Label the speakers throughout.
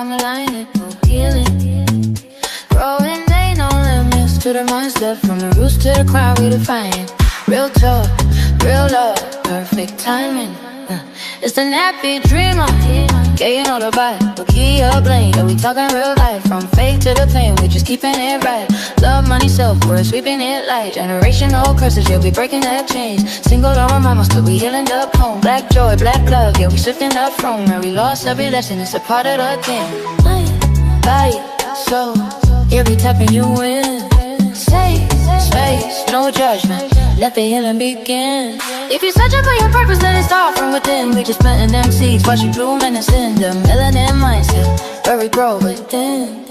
Speaker 1: come align it, no healing. Growing ain't no limits to the mindset. From the roots to the crown, we define. Real talk, real love, perfect timing. It's the nappy dreamer. Yeah, you know the vibe, but key up lane. Yeah, we talking real life. From fake to the plain, we just keeping it right. Love, money, self-worth, sweeping it light. Generational curses, yeah, we breaking that chains. Single don't remind us, but we healing up home. Black joy, black love, yeah, we shifting up from where we lost every lesson, it's a part of the game. Body, soul, yeah, we tapping you in. Safe space, no judgment, let the healing begin. If you're searching for your purpose, let it start from within. We just planting them seeds, watch you bloom and ascend. The melanin mindset, where we grow within.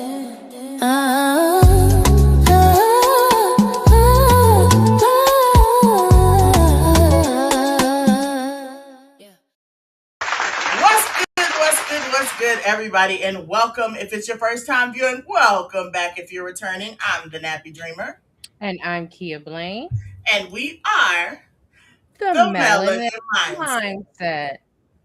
Speaker 2: What's good, everybody, and welcome. If it's your first time viewing, welcome back. If you're returning, I'm the Nappy Dreamer.
Speaker 3: And I'm Kia Blaine.
Speaker 2: And we are
Speaker 3: the
Speaker 2: Melanin
Speaker 3: Mindset.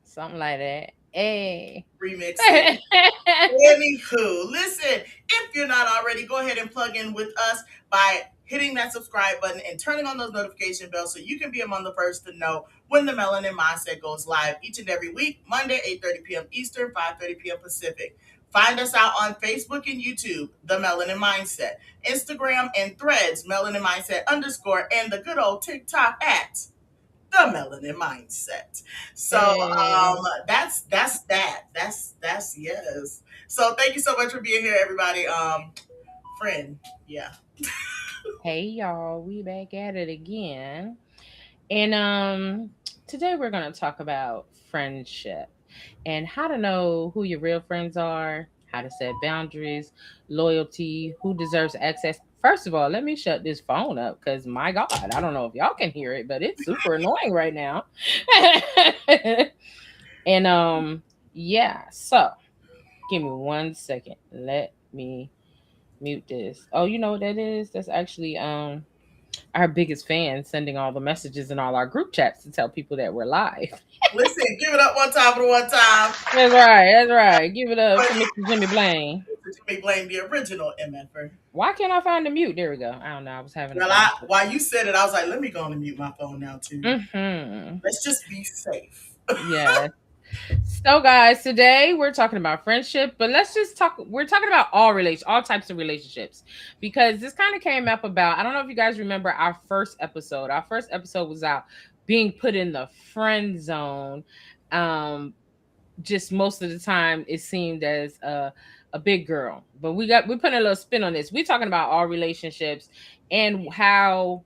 Speaker 3: Something like that. Hey.
Speaker 2: Remix it. Anywho, listen, if you're not already, go ahead and plug in with us by hitting that subscribe button and turning on those notification bells so you can be among the first to know when the Melanin Mindset goes live each and every week, Monday, 8:30 p.m. Eastern, 5:30 p.m. Pacific. Find us out on Facebook and YouTube, The Melanin Mindset, Instagram and Threads, Melanin Mindset _, and the good old TikTok at The Melanin Mindset. So that's that. That's yes. So thank you so much for being here, everybody. Friend, yeah.
Speaker 3: Hey y'all, we back at it again. And today we're gonna talk about friendship and how to know who your real friends are, how to set boundaries, loyalty, who deserves access. First of all, let me shut this phone up because my God, I don't know if y'all can hear it, but it's super annoying right now. And yeah, so give me 1 second. Let me mute this. Oh, you know what that is? That's actually our biggest fans sending all the messages in all our group chats to tell people that we're live.
Speaker 2: Listen, give it up one time for the one time.
Speaker 3: That's right. That's right. Give it up for Mr. Jimmy Blaine.
Speaker 2: Jimmy Blaine, the original MFer.
Speaker 3: Why can't I find the mute? There we go. I don't know. I was having.
Speaker 2: Well, while you said it, I was like, let me go and mute my phone now too.
Speaker 3: Mm-hmm.
Speaker 2: Let's just be safe.
Speaker 3: Yeah. So, guys, today we're talking about friendship, but let's just talk. We're talking about all types of relationships, because this kind of came up about. I don't know if you guys remember our first episode. Our first episode was out being put in the friend zone. Just most of the time, it seemed as a big girl, but we're putting a little spin on this. We're talking about all relationships and how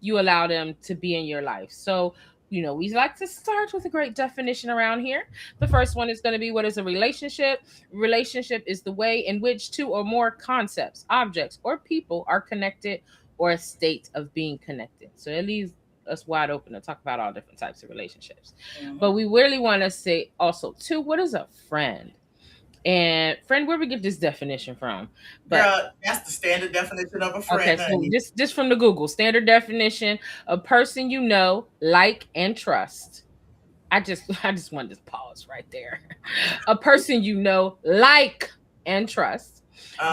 Speaker 3: you allow them to be in your life. So, we like to start with a great definition around here. The first one is going to be, what is a relationship? Relationship is the way in which two or more concepts, objects, or people are connected, or a state of being connected. So it leaves us wide open to talk about all different types of relationships. Mm-hmm. But we really want to say also, too, what is a friend? And friend, where we get this definition from?
Speaker 2: But girl, that's the standard definition of a friend.
Speaker 3: Okay, so just from the Google standard definition: a person you know, like, and trust. I just wanted to pause right there. A person you know, like, and trust.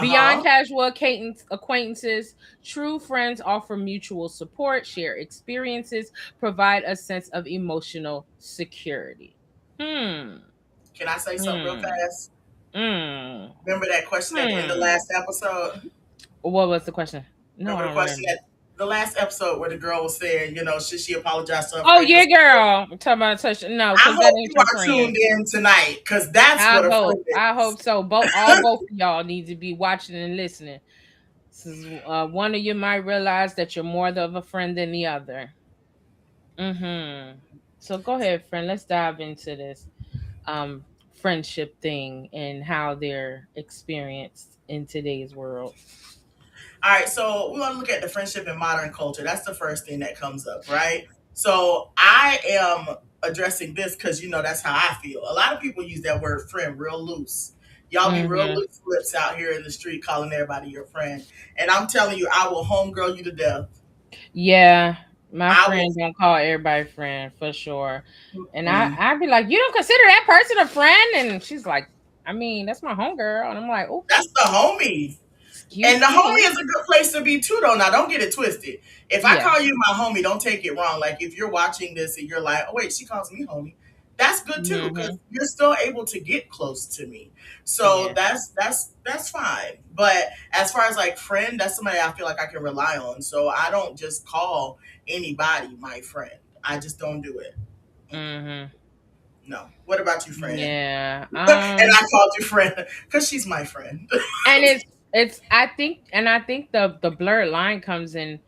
Speaker 3: Beyond casual acquaintances, true friends offer mutual support, share experiences, provide a sense of emotional security.
Speaker 2: Can I say something real fast? Remember that question at the end of the last episode?
Speaker 3: What was the question?
Speaker 2: No, remember the question at the last episode where the girl was saying, should she apologize to her?
Speaker 3: Oh, yeah, girl. I'm talking about touch. No,
Speaker 2: because that ain't your friend. Tuned in tonight, because that's what a friend is.
Speaker 3: I hope so. Both of y'all need to be watching and listening. This is, one of you might realize that you're more of a friend than the other. So go ahead, friend. Let's dive into this friendship thing and how they're experienced in today's world.
Speaker 2: All right, so we're going to look at the friendship in modern culture. That's the first thing that comes up, right? So I am addressing this because, that's how I feel. A lot of people use that word friend real loose. Y'all be real loose lips out here in the street calling everybody your friend. And I'm telling you, I will homegirl you to death.
Speaker 3: Yeah, my friend don't call everybody friend for sure. And I'd be like, you don't consider that person a friend? And she's like, I mean, that's my homegirl. And I'm like, oh,
Speaker 2: That's the homie. And
Speaker 3: excuse
Speaker 2: the
Speaker 3: me.
Speaker 2: homie is a good place to be too, though. Now, don't get it twisted. If I
Speaker 3: Yeah.
Speaker 2: call you my homie, don't take it wrong. Like if you're watching this and you're like, "Oh wait, she calls me homie," that's good too because
Speaker 3: Hmm.
Speaker 2: you're still able to get close to me. So
Speaker 3: Yeah.
Speaker 2: that's fine. But as far as like friend, that's somebody I feel like I can rely on. So I don't just call anybody my friend. I just don't do it.
Speaker 3: Hmm.
Speaker 2: No. What about you, friend?
Speaker 3: Yeah.
Speaker 2: And I called you friend because she's my friend.
Speaker 3: And it's I think the blurred line comes in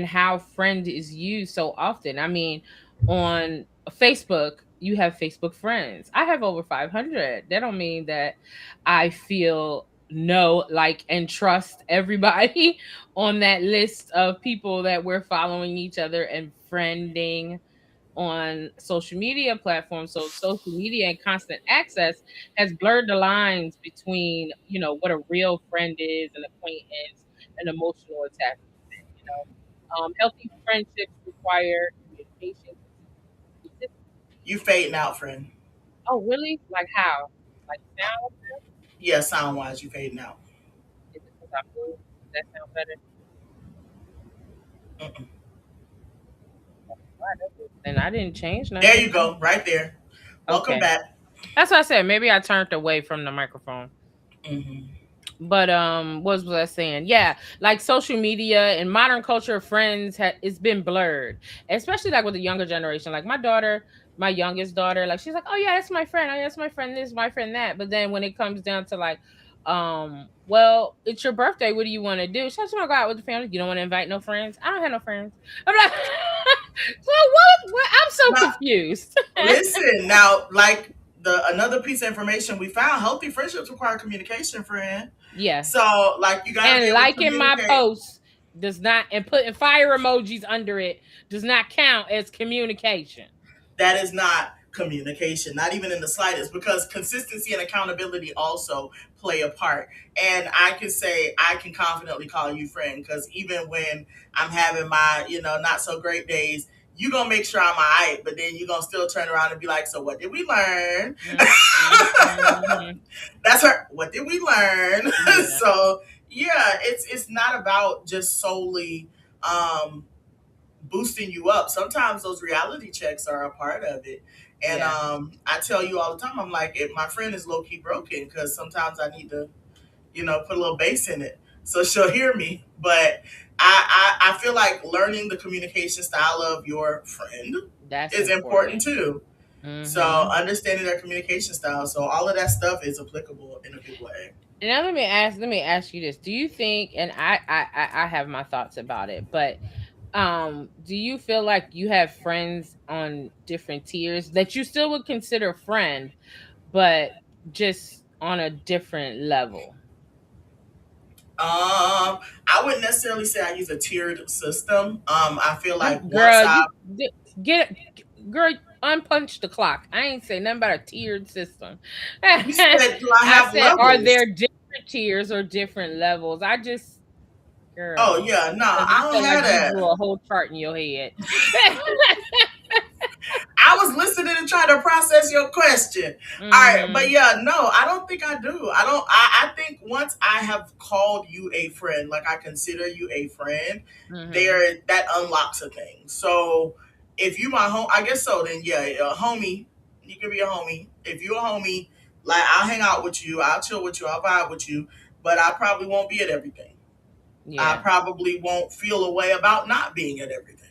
Speaker 3: how friend is used so often. I mean, on Facebook you have Facebook friends. I have over 500. That don't mean that I feel know, like, and trust everybody on that list of people that we're following each other and friending on social media platforms. So social media and constant access has blurred the lines between, what a real friend is, an acquaintance, an emotional attachment. Healthy friendships require communication.
Speaker 2: You fading out, friend.
Speaker 3: Oh, really? Like how? Like now?
Speaker 2: Yeah, sound wise, you fading out.
Speaker 3: Is it because I moved? Does that sound better?
Speaker 2: Mm-mm.
Speaker 3: And I didn't change
Speaker 2: There
Speaker 3: nothing.
Speaker 2: you go, right there. Welcome
Speaker 3: Okay.
Speaker 2: back.
Speaker 3: That's what I said. Maybe I turned away from the microphone.
Speaker 2: Hmm.
Speaker 3: But what was I saying? Yeah, like social media and modern culture, friends it's been blurred, especially like with the younger generation. Like my daughter, my youngest daughter, like she's like, oh yeah, that's my friend. Oh yeah, that's my friend. This, my friend that. But then when it comes down to like, well, it's your birthday. What do you want to do? She just want to go out with the family. You don't want to invite no friends. I don't have no friends. I'm like, so what? I'm so
Speaker 2: Now,
Speaker 3: confused.
Speaker 2: listen, now, like the another piece of information we found: healthy friendships require communication, friend.
Speaker 3: Yeah.
Speaker 2: So, like, you got to be
Speaker 3: And
Speaker 2: able to
Speaker 3: liking my
Speaker 2: communicate.
Speaker 3: posts does not, and putting fire emojis under it does not count as communication.
Speaker 2: That is not communication, not even in the slightest, because consistency and accountability also play a part. And I can say I can confidently call you friend because even when I'm having my, not so great days, you gonna make sure I'm alright, but then you gonna still turn around and be like, so what did we learn?
Speaker 3: Mm-hmm.
Speaker 2: That's her. What did we learn?
Speaker 3: Yeah,
Speaker 2: So yeah, it's not about just solely um boosting you up. Sometimes those reality checks are a part of it. And
Speaker 3: yeah,
Speaker 2: I tell you all the time, I'm like, if my friend is low key broken, because sometimes I need to, put a little bass in it so she'll hear me. But I feel like learning the communication style of your friend
Speaker 3: that's
Speaker 2: is important
Speaker 3: important.
Speaker 2: too. So
Speaker 3: Mm-hmm.
Speaker 2: understanding their communication style. So all of that stuff is applicable in a big way.
Speaker 3: Now let me ask you this: do you think? And I have my thoughts about it, but do you feel like you have friends on different tiers that you still would consider friend, but just on a different level?
Speaker 2: I wouldn't necessarily say I use a tiered system. I feel like once
Speaker 3: Girl,
Speaker 2: I
Speaker 3: get girl, unpunch the clock. I ain't say nothing about a tiered system.
Speaker 2: you said, do I
Speaker 3: I
Speaker 2: have
Speaker 3: said, are
Speaker 2: levels?
Speaker 3: there different tiers or different levels? I just,
Speaker 2: Oh
Speaker 3: girl,
Speaker 2: yeah, no,
Speaker 3: because I
Speaker 2: I don't
Speaker 3: feel like
Speaker 2: have
Speaker 3: you
Speaker 2: that.
Speaker 3: drew a whole chart in your head.
Speaker 2: I was listening and trying to process your question. All right, but
Speaker 3: Hmm.
Speaker 2: yeah, no, I don't think I do. I don't. I think once I have called you a friend, like I consider you a friend,
Speaker 3: Hmm.
Speaker 2: there that unlocks a thing. So if you my home, I guess so. Then yeah, a homie, you can be a homie. If you're a homie, like I'll hang out with you, I'll chill with you, I'll vibe with you, but I probably won't be at everything. I
Speaker 3: Yeah.
Speaker 2: probably won't feel a way about not being at everything,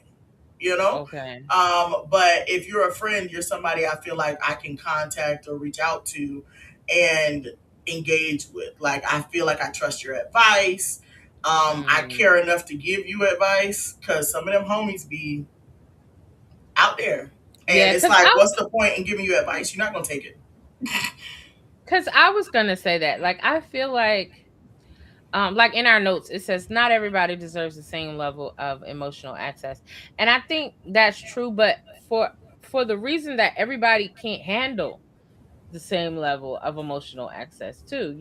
Speaker 2: you know?
Speaker 3: Okay.
Speaker 2: But if you're a friend, you're somebody I feel like I can contact or reach out to and engage with. Like, I feel like I trust your advice. I
Speaker 3: Mm.
Speaker 2: care enough to give you advice because some of them homies be out there. And
Speaker 3: Yeah,
Speaker 2: it's like, what's the point in giving you advice? You're not going to take it.
Speaker 3: cause I was gonna say that. Like, I feel like in our notes it says not everybody deserves the same level of emotional access, and I think that's true, but for for the reason that everybody can't handle the same level of emotional access too.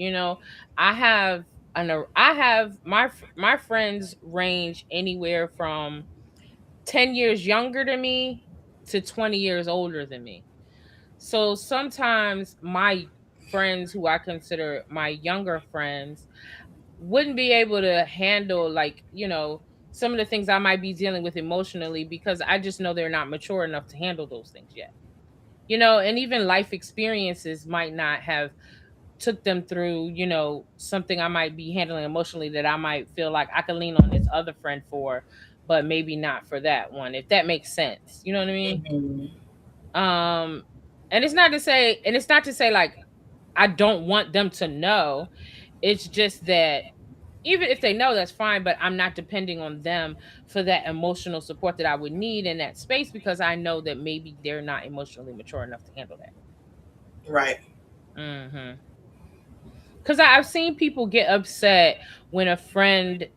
Speaker 3: I have I have my friends range anywhere from 10 years younger than me to 20 years older than me. So sometimes my friends who I consider my younger friends wouldn't be able to handle, like, some of the things I might be dealing with emotionally, because I just know they're not mature enough to handle those things yet. And even life experiences might not have took them through, something I might be handling emotionally that I might feel like I can lean on this other friend for, but maybe not for that one, if that makes sense. You know what I mean?
Speaker 2: Mhm.
Speaker 3: Um and it's not to say like I don't want them to know. It's just that even if they know, that's fine, but I'm not depending on them for that emotional support that I would need in that space, because I know that maybe they're not emotionally mature enough to handle that.
Speaker 2: Right.
Speaker 3: Mhm. Because I've seen people get upset when a friend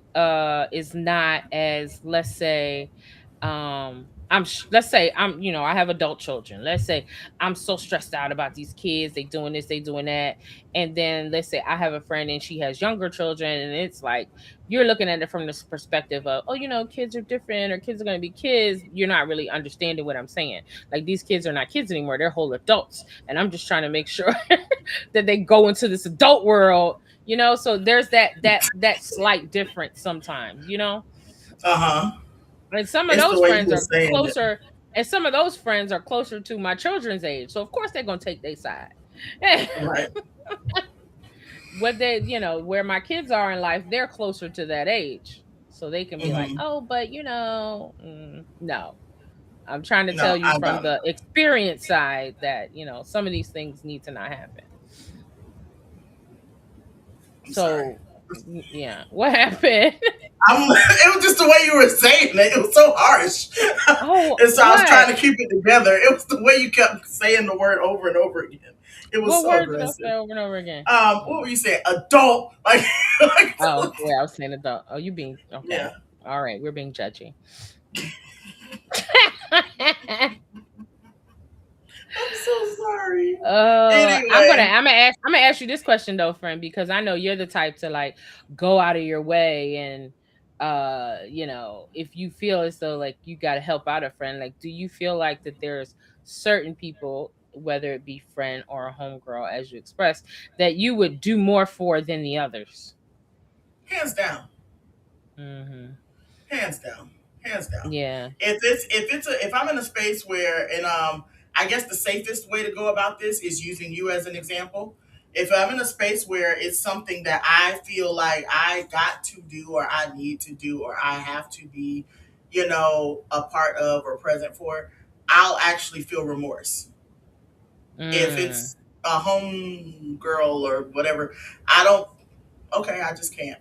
Speaker 3: is not as, let's say, let's say I'm, I have adult children. Let's say I'm so stressed out about these kids, they doing this, they doing that. And then let's say I have a friend and she has younger children, and it's like you're looking at it from this perspective of, oh, kids are different, or kids are going to be kids. You're not really understanding what I'm saying. Like, these kids are not kids anymore, they're whole adults, and I'm just trying to make sure that they go into this adult world. So there's that slight difference sometimes.
Speaker 2: Uh-huh.
Speaker 3: And some of
Speaker 2: It's the
Speaker 3: those
Speaker 2: way you
Speaker 3: friends
Speaker 2: were
Speaker 3: are
Speaker 2: saying it.
Speaker 3: closer, and some of those friends are closer to my children's age, so of course they're going to take their side.
Speaker 2: Right.
Speaker 3: What where my kids are in life, they're closer to that age, so they can be like,
Speaker 2: Hmm.
Speaker 3: oh, but no, I'm trying to
Speaker 2: No,
Speaker 3: tell you
Speaker 2: I
Speaker 3: from
Speaker 2: got it.
Speaker 3: the experience side that some of these things need to not happen.
Speaker 2: I'm sorry.
Speaker 3: So yeah, what happened?
Speaker 2: It was just the way you were saying it. It was so harsh.
Speaker 3: Oh,
Speaker 2: And so I was
Speaker 3: what?
Speaker 2: trying to keep it together. It was the way you kept saying the word over and over again. It was
Speaker 3: What
Speaker 2: so
Speaker 3: word did I
Speaker 2: aggressive.
Speaker 3: say over and over again?
Speaker 2: What were you saying? Adult? Like,
Speaker 3: Oh, yeah, I was saying adult. Oh, you being
Speaker 2: yeah.
Speaker 3: okay. All right, we're being judgy.
Speaker 2: I'm so sorry.
Speaker 3: I'm gonna
Speaker 2: Anyway,
Speaker 3: I'm gonna ask you this question though, friend, because I know you're the type to like go out of your way, and if you feel as though like you gotta help out a friend, like, do you feel like that there's certain people, whether it be friend or a homegirl, as you expressed, that you would do more for than the others?
Speaker 2: hands down.
Speaker 3: Hmm.
Speaker 2: Hands down. Hands down.
Speaker 3: Yeah.
Speaker 2: If I'm in a space where, and I guess the safest way to go about this is using you as an example. If I'm in a space where it's something that I feel like I got to do, or I need to do, or I have to be, a part of or present for, I'll actually feel remorse. If
Speaker 3: Mm,
Speaker 2: it's a home girl or whatever, I don't. Okay, I just can't.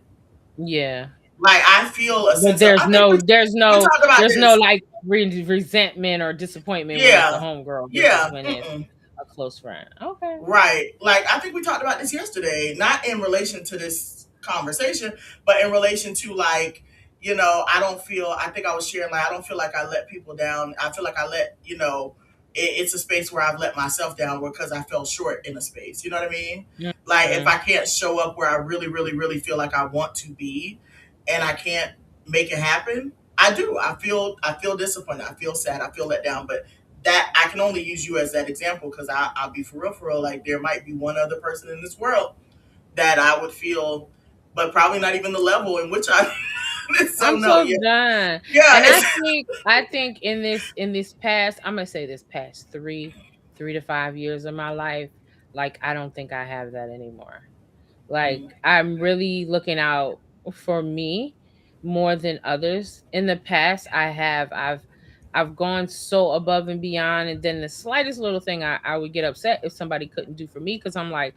Speaker 3: yeah.
Speaker 2: Like, I feel a
Speaker 3: But
Speaker 2: sense of.
Speaker 3: there's
Speaker 2: I think
Speaker 3: no
Speaker 2: we
Speaker 3: there's
Speaker 2: we
Speaker 3: no
Speaker 2: talked about
Speaker 3: there's no
Speaker 2: this.
Speaker 3: like resentment or disappointment when it's a
Speaker 2: Yeah,
Speaker 3: homegirl versus
Speaker 2: yeah.
Speaker 3: when it's
Speaker 2: Mm-mm.
Speaker 3: a close friend. Okay.
Speaker 2: Right. Like, I think we talked about this yesterday, not in relation to this conversation, but in relation to, like, I think I was sharing, like, I don't feel like I let people down. I feel like I let, it's a space where I've let myself down because I fell short in a space. You know what I mean? Like, if
Speaker 3: Mhm.
Speaker 2: I can't show up where I really, really, really feel like I want to be, and I can't make it happen, I do. I feel disappointed. I feel sad. I feel let down. But that, I can only use you as that example, because I'll be for real. Like, there might be one other person in this world that I would feel, but probably not even the level in which I. So
Speaker 3: I'm
Speaker 2: no,
Speaker 3: so
Speaker 2: yeah,
Speaker 3: done.
Speaker 2: yeah,
Speaker 3: And I
Speaker 2: it's
Speaker 3: think I think in this past, I'm gonna say this past 3 to 5 years of my life, like, I don't think I have that anymore. Like,
Speaker 2: Mhm.
Speaker 3: I'm really looking out for me more than others. In the past, I've gone so above and beyond, and then the slightest little thing I would get upset if somebody couldn't do for me, because I'm like,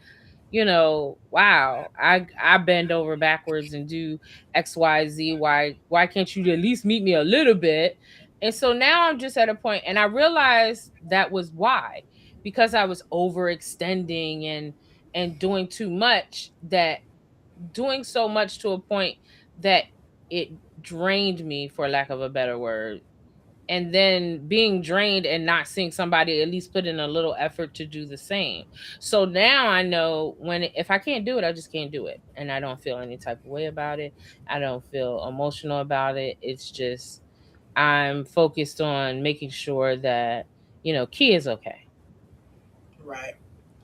Speaker 3: wow, I bend over backwards and do XYZ. Why can't you at least meet me a little bit? And so now I'm just at a point, and I realized that was why, because I was overextending and doing too much, that doing so much to a point that it drained me, for lack of a better word. And then being drained and not seeing somebody at least put in a little effort to do the same. So now I know, if I can't do it, I just can't do it, and I don't feel any type of way about it. I don't feel emotional about it. It's just I'm focused on making sure that Key is okay.
Speaker 2: right.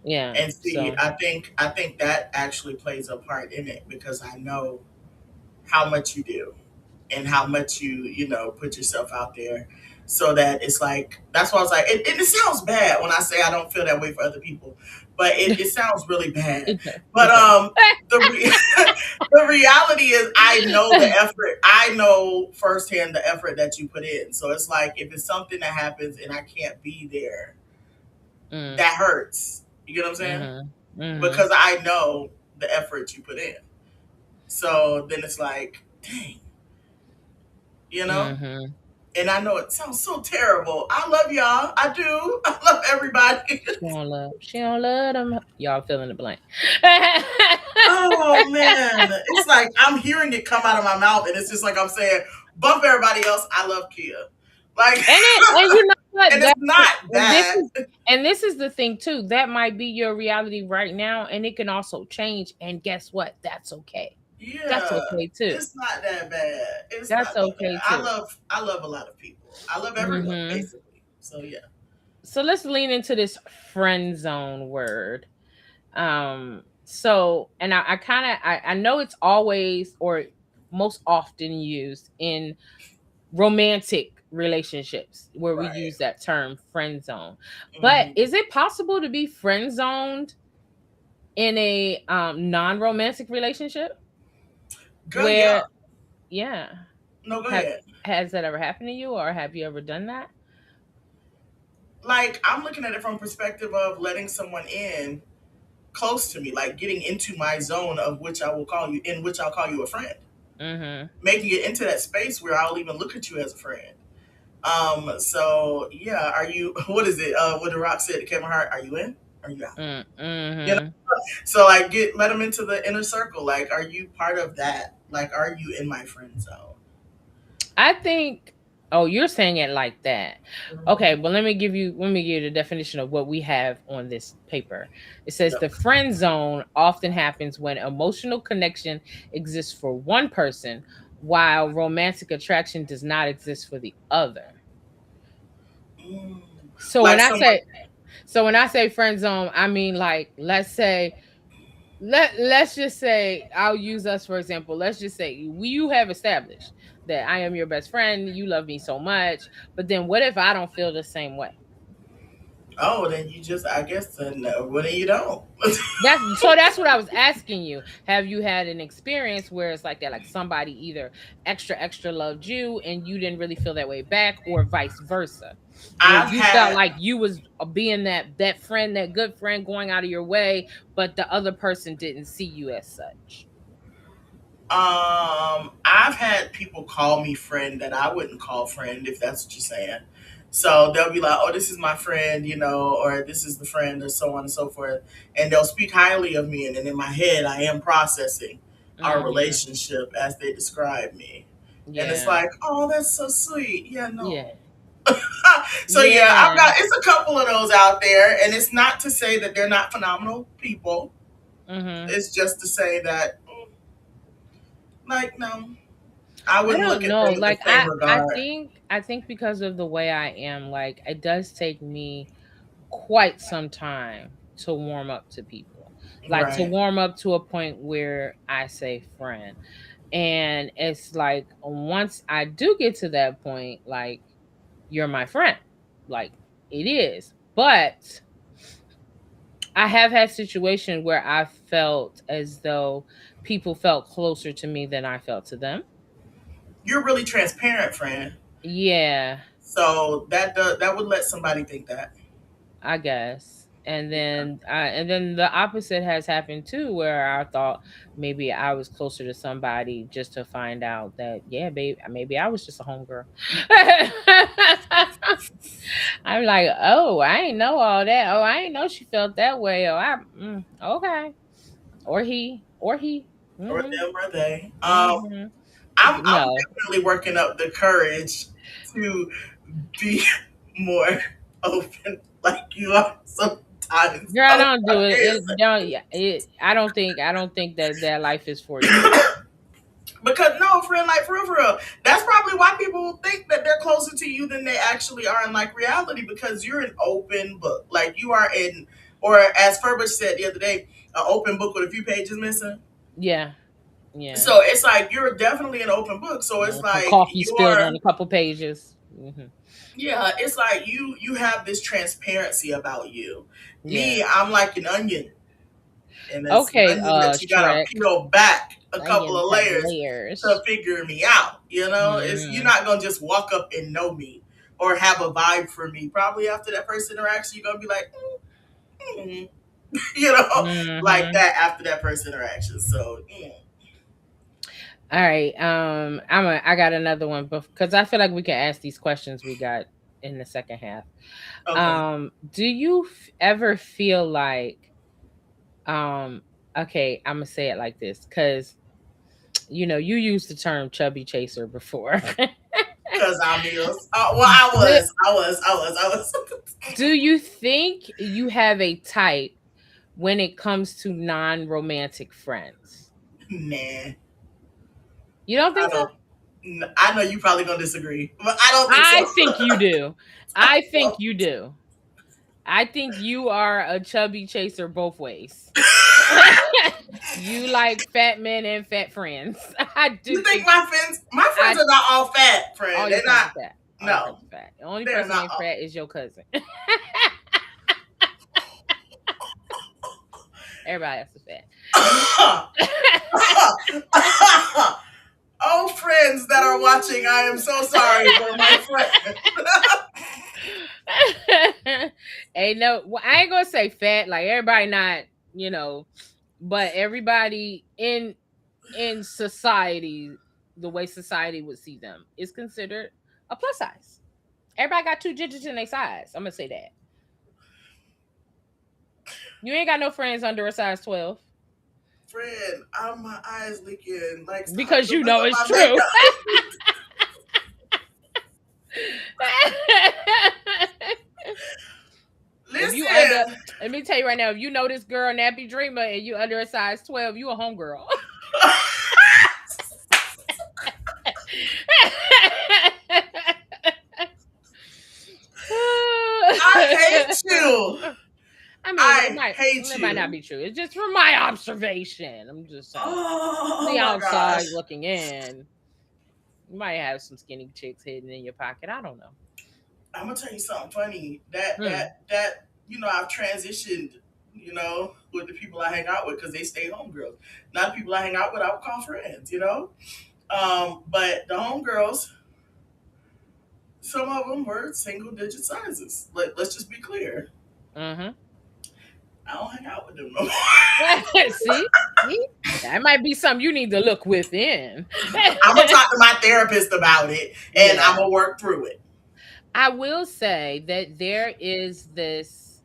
Speaker 3: Yeah.
Speaker 2: And see,
Speaker 3: So
Speaker 2: I think that actually plays a part in it because I know how much you do and how much you put yourself out there, so that it's like that's why I was like it sounds bad when I say I don't feel that way for other people, but it sounds really bad.
Speaker 3: it does.
Speaker 2: But
Speaker 3: It does.
Speaker 2: the reality is I know the effort. I know firsthand the effort that you put in. So it's like if it's something that happens and I can't be there,
Speaker 3: Mm,
Speaker 2: that hurts. You get what I'm saying?
Speaker 3: mhm. Mhm.
Speaker 2: Because I know the effort you put in. So then it's like, dang, you know?
Speaker 3: Mhm.
Speaker 2: And I know it sounds so terrible. I love y'all. I do. I love everybody.
Speaker 3: She don't love. She don't love them. Y'all fill in the blank.
Speaker 2: Oh man. It's like I'm hearing it come out of my mouth and it's just like I'm saying, bump everybody else. I love Kia. Like
Speaker 3: And you know what?
Speaker 2: and it's
Speaker 3: That
Speaker 2: not
Speaker 3: and this
Speaker 2: bad.
Speaker 3: is and this is the thing too. That might be your reality right now, and it can also change. And guess what? That's okay. That's
Speaker 2: Yeah.
Speaker 3: okay too.
Speaker 2: It's not that bad. It's
Speaker 3: That's
Speaker 2: not that bad.
Speaker 3: okay
Speaker 2: I
Speaker 3: too.
Speaker 2: love I love a lot of people. I love everyone,
Speaker 3: Hmm.
Speaker 2: basically. So yeah.
Speaker 3: So let's lean into this friend zone word. So and I kind of I know it's always or most often used in romantic relationships where we
Speaker 2: Right.
Speaker 3: use that term friend zone. But
Speaker 2: Hmm.
Speaker 3: is it possible to be friend zoned in a non-romantic relationship?
Speaker 2: Girl, yeah.
Speaker 3: Where yeah,
Speaker 2: No, go
Speaker 3: have
Speaker 2: ahead.
Speaker 3: has that ever happened to you or have you ever done that?
Speaker 2: Like I'm looking at it from perspective of letting someone in close to me, like getting into my zone of which I will call you, in which I'll call you a friend,
Speaker 3: Mhm.
Speaker 2: making it into that space where I'll even look at you as a friend. So yeah, are you? What is it? What the Rock said to Kevin Hart, are you in? Are you out? You know.
Speaker 3: Mhm.
Speaker 2: So like, let them into the inner circle. Like, are you part of that? Like, are you in my friend zone?
Speaker 3: I think oh, you're saying it like that. Okay,
Speaker 2: Mhm.
Speaker 3: but let me give you the definition of what we have on this paper. It says the
Speaker 2: Yep.
Speaker 3: friend zone often happens when emotional connection exists for one person while romantic attraction does not exist for the other.
Speaker 2: Mm.
Speaker 3: So
Speaker 2: Like
Speaker 3: when I
Speaker 2: someone.
Speaker 3: say so when I say friend zone, I mean like let's say let's just say I'll use us for example. Let's just say you have established that I am your best friend, you love me so much, but then what if I don't feel the same way?
Speaker 2: Oh, then you just, I guess, then what do you don't?
Speaker 3: That's what I was asking you. Have you had an experience where it's like that, like somebody either extra loved you and you didn't really feel that way back, or vice versa, where
Speaker 2: I've
Speaker 3: you felt
Speaker 2: had
Speaker 3: like you was being that friend, that good friend, going out of your way, but the other person didn't see you as such.
Speaker 2: I've had people call me friend that I wouldn't call friend if that's what you're saying. So they'll be like, "Oh, this is my friend," or "This is the friend," or so on and so forth, and they'll speak highly of me. And then in my head, I am processing our
Speaker 3: Mhm.
Speaker 2: relationship as they describe me, and it's
Speaker 3: Yeah.
Speaker 2: like, "Oh, that's so sweet." Yeah,
Speaker 3: Yeah.
Speaker 2: no. So yeah, I've
Speaker 3: Yeah.
Speaker 2: got it's a couple of those out there, and it's not to say that they're not phenomenal people.
Speaker 3: Mhm.
Speaker 2: It's just to say that, like, no, I
Speaker 3: I
Speaker 2: wouldn't
Speaker 3: don't
Speaker 2: look at
Speaker 3: know.
Speaker 2: them with the
Speaker 3: Like
Speaker 2: same
Speaker 3: I
Speaker 2: regard.
Speaker 3: think I think because of the way I am, like it does take me quite some time to warm up to people. Like to
Speaker 2: Right.
Speaker 3: warm up to a point where I say friend. And it's like once I do get to that point, like you're my friend. Like it is. But I have had situations where I felt as though people felt closer to me than I felt to them.
Speaker 2: You're really transparent, friend.
Speaker 3: Yeah,
Speaker 2: So that would let somebody think that.
Speaker 3: I guess.
Speaker 2: Yeah.
Speaker 3: And then the opposite has happened too, where I thought maybe I was closer to somebody just to find out that yeah, babe, maybe I was just a homegirl. I'm like, oh, I ain't know all that. Oh, I ain't know she felt that way. Okay, or he.
Speaker 2: Or
Speaker 3: Mm-hmm.
Speaker 2: them or they.
Speaker 3: Mm-hmm.
Speaker 2: I'm
Speaker 3: No,
Speaker 2: definitely working up the courage to be more open like you are sometimes.
Speaker 3: girl,
Speaker 2: Oh,
Speaker 3: don't do it. It don't. Yeah, it. I don't think that that life is for you.
Speaker 2: because no, friend, like for real, that's probably why people think that they're closer to you than they actually are in like reality because you're an open book. Like you are in. Or as Furbush said the other day, an open book with a few pages missing.
Speaker 3: Yeah. Yeah.
Speaker 2: So it's like you're definitely an open book. So it's
Speaker 3: Some
Speaker 2: like
Speaker 3: coffee spilled on
Speaker 2: you're,
Speaker 3: a couple pages.
Speaker 2: yeah, it's like you have this transparency about you.
Speaker 3: Yeah.
Speaker 2: Me, I'm like an onion, and it's an
Speaker 3: Okay,
Speaker 2: onion that you gotta
Speaker 3: Shrek.
Speaker 2: peel back a couple
Speaker 3: Onions
Speaker 2: of
Speaker 3: have
Speaker 2: layers to
Speaker 3: layers.
Speaker 2: figure me out. You know, it's you're
Speaker 3: Mm.
Speaker 2: not gonna just walk up and know me or have a vibe for me. Probably after that first interaction, you're gonna be like, mm, you know, like
Speaker 3: Mhm.
Speaker 2: that after that first interaction. So,
Speaker 3: All right. I got another one because I feel like we can ask these questions we got in the second half.
Speaker 2: okay.
Speaker 3: Do you ever feel like um okay, I'm gonna say it like this because you used the term chubby chaser before.
Speaker 2: Cause I'm meals. Well,
Speaker 3: do,
Speaker 2: I was.
Speaker 3: do you think you have a type when it comes to non-romantic friends?
Speaker 2: Nah,
Speaker 3: You don't
Speaker 2: I
Speaker 3: think so?
Speaker 2: don't. I know you probably gonna disagree, but I don't think so.
Speaker 3: I think you do. I think
Speaker 2: Well,
Speaker 3: you do. I think you are a chubby chaser both ways. You like fat men and fat friends. I do
Speaker 2: you think
Speaker 3: think
Speaker 2: my friends
Speaker 3: I
Speaker 2: are not all fat,
Speaker 3: all
Speaker 2: friend?
Speaker 3: your
Speaker 2: They're
Speaker 3: friends
Speaker 2: not.
Speaker 3: are fat. All your
Speaker 2: No,
Speaker 3: friends are fat. The only
Speaker 2: they're
Speaker 3: person
Speaker 2: not
Speaker 3: ain't
Speaker 2: all.
Speaker 3: fat is your cousin. Everybody else is
Speaker 2: Oh, friends that are watching, I am so sorry for my friend.
Speaker 3: fat. Ain't no well, I ain't gonna say fat, like everybody not, you know, but everybody in society, the way society would see them, is considered a plus size. Everybody got two digits in their size. I'm gonna say that. You ain't got no friends under a size 12
Speaker 2: Friend, my eyes leaking. Like, stop.
Speaker 3: because
Speaker 2: Don't
Speaker 3: you
Speaker 2: mess
Speaker 3: know
Speaker 2: up
Speaker 3: it's
Speaker 2: my
Speaker 3: true.
Speaker 2: makeup.
Speaker 3: If you under,
Speaker 2: Listen.
Speaker 3: let me tell you right now, if you know this girl Nappy Dreamer and you under a size 12, you a homegirl.
Speaker 2: I hate you.
Speaker 3: I mean,
Speaker 2: I hate
Speaker 3: it might not
Speaker 2: you.
Speaker 3: be true. It's just from my observation. I'm just saying. The
Speaker 2: Oh my gosh.
Speaker 3: outside looking in, you might have some skinny chicks hidden in your pocket. I don't know.
Speaker 2: I'm gonna tell you something funny. That
Speaker 3: Hmm.
Speaker 2: that that I've transitioned. With the people I hang out with because they stay homegirls. Not the people I hang out with, I would call friends. But the homegirls, some of them were single digit sizes. Let's just be clear.
Speaker 3: Mm-hmm.
Speaker 2: I don't hang out with them no more.
Speaker 3: See, see, that might be something you need to look within.
Speaker 2: I'm gonna talk to my therapist about it, and I'm
Speaker 3: Yeah,
Speaker 2: gonna work through it.
Speaker 3: I will say that there is this.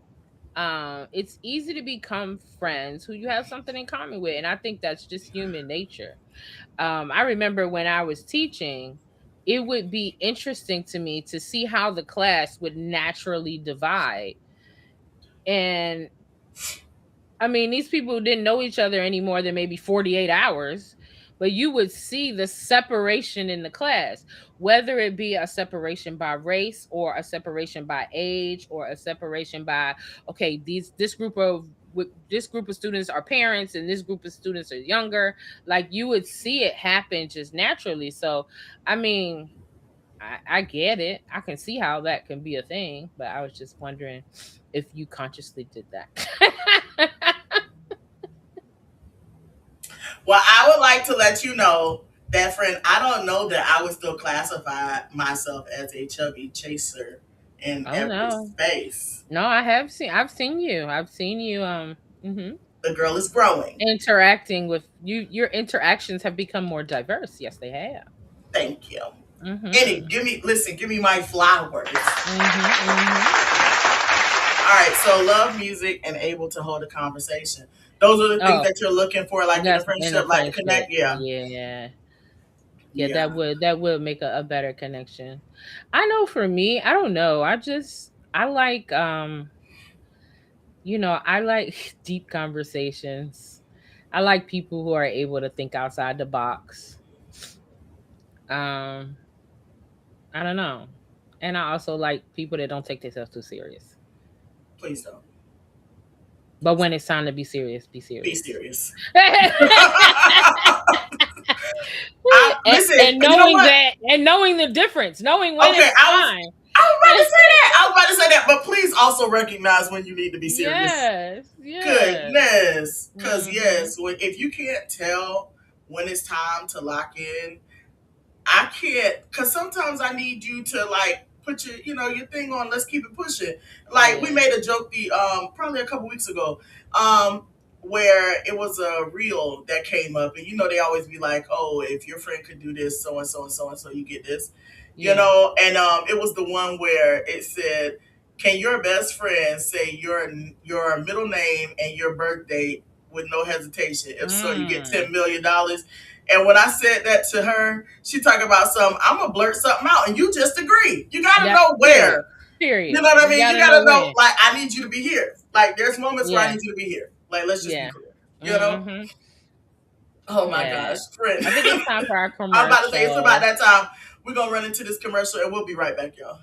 Speaker 3: It's easy to become friends who you have something in common with, and I think that's just human nature. I remember when I was teaching, it would be interesting to me to see how the class would naturally divide. And I mean, these people didn't know each other any more than maybe 48 hours, but you would see the separation in the class, whether it be a separation by race or a separation by age or a separation by, okay, this group of students are parents and this group of students are younger. Like you would see it happen just naturally. So, I mean, I get it. I can see how that can be a thing, but I was just wondering if you consciously did that.
Speaker 2: Well, I would like to let you know that, friend, I don't know that I would still classify myself as a chubby chaser in
Speaker 3: Oh
Speaker 2: every
Speaker 3: no.
Speaker 2: space.
Speaker 3: No, I've seen you. I've seen you mhm,
Speaker 2: The girl is growing.
Speaker 3: interacting with you. Your interactions have become more diverse. Yes, they have.
Speaker 2: Thank you. Any,
Speaker 3: Mhm.
Speaker 2: give me my flowers.
Speaker 3: Mhm. Mhm.
Speaker 2: All right, so love music and able to hold a conversation. Those are the things
Speaker 3: Oh,
Speaker 2: that you're looking for, like in a
Speaker 3: that's in a
Speaker 2: friendship, like to
Speaker 3: friendship.
Speaker 2: connect. Yeah,
Speaker 3: Yeah. Yeah,
Speaker 2: yeah.
Speaker 3: that would make a better connection. I know for me, I don't know. I like I like deep conversations. I like people who are able to think outside the box. Um I don't know. And I also like people that don't take themselves too serious.
Speaker 2: Please don't.
Speaker 3: But when it's time to be serious, be
Speaker 2: Be
Speaker 3: serious.
Speaker 2: serious.
Speaker 3: and,
Speaker 2: Listen,
Speaker 3: and
Speaker 2: you know
Speaker 3: knowing
Speaker 2: what?
Speaker 3: that, and knowing the difference, knowing when
Speaker 2: Okay,
Speaker 3: it's time.
Speaker 2: I was about to say that. I was about to say that, but please also recognize when you need to be serious.
Speaker 3: Yes, yes.
Speaker 2: Goodness, because
Speaker 3: Hmm.
Speaker 2: yes, if you can't tell when it's time to lock in, I can't, because sometimes I need you to like put your, your thing on. Let's keep it pushing. Like we
Speaker 3: Yeah,
Speaker 2: made a joke the probably a couple weeks ago, um, where it was a reel that came up, and they always be like, oh, if your friend could do this, so and so and so and so, you get this,
Speaker 3: yeah.
Speaker 2: and it was the one where it said, can your best friend say your middle name and your birth date with no hesitation? If so, you get
Speaker 3: Mm.
Speaker 2: $10 million. And when I said that to her, she talking about something. I'm gonna blurt something out, and you just agree. You gotta
Speaker 3: Yep.
Speaker 2: know
Speaker 3: Period.
Speaker 2: where. You
Speaker 3: Period.
Speaker 2: know what I
Speaker 3: You
Speaker 2: mean? You
Speaker 3: gotta know
Speaker 2: gotta know.
Speaker 3: when.
Speaker 2: Like I need you to be here. Like there's moments where I
Speaker 3: Yeah.
Speaker 2: need you to be here. Like let's just be
Speaker 3: Yeah.
Speaker 2: clear. You know?
Speaker 3: Hmm.
Speaker 2: Oh my
Speaker 3: Yeah.
Speaker 2: gosh, friend.
Speaker 3: I think it's time for our
Speaker 2: I was about to say it's about
Speaker 3: commercial.
Speaker 2: that time. We're gonna run into this commercial, and we'll be right back, y'all.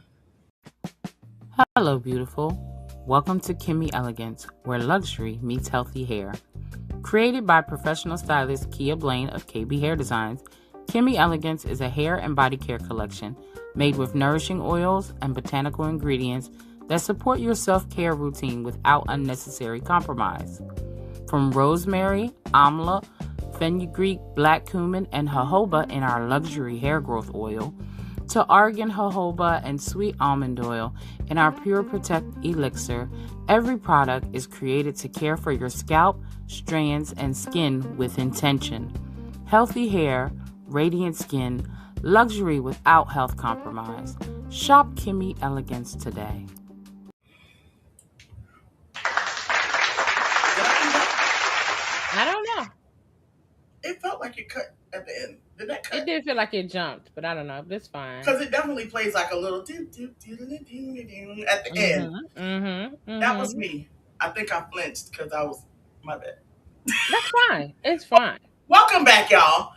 Speaker 4: Hello, beautiful. Welcome to Kimmy Elegance, where luxury meets healthy hair. Created by professional stylist Kia Blaine of KB Hair Designs, Kimmy Elegance is a hair and body care collection made with nourishing oils and botanical ingredients that support your self-care routine without unnecessary compromise. From rosemary, amla, fenugreek, black cumin, and jojoba in our luxury hair growth oil, to argan jojoba and sweet almond oil in our Pure Protect elixir, every product is created to care for your scalp, strands, and skin with intention. Healthy hair, radiant skin, luxury without health compromise. Shop Kimmy Elegance today.
Speaker 2: Did I come back?
Speaker 3: I don't know.
Speaker 2: It felt like it cut at the end. Did that
Speaker 3: It
Speaker 2: cut?
Speaker 3: did feel like it jumped, but I don't know. It's fine.
Speaker 2: Because it definitely plays like a little at the end.
Speaker 3: Mhm. Mhm.
Speaker 2: That was
Speaker 3: Mhm.
Speaker 2: me. I think I flinched because I was my bad.
Speaker 3: That's fine. It's fine.
Speaker 2: Welcome back, y'all.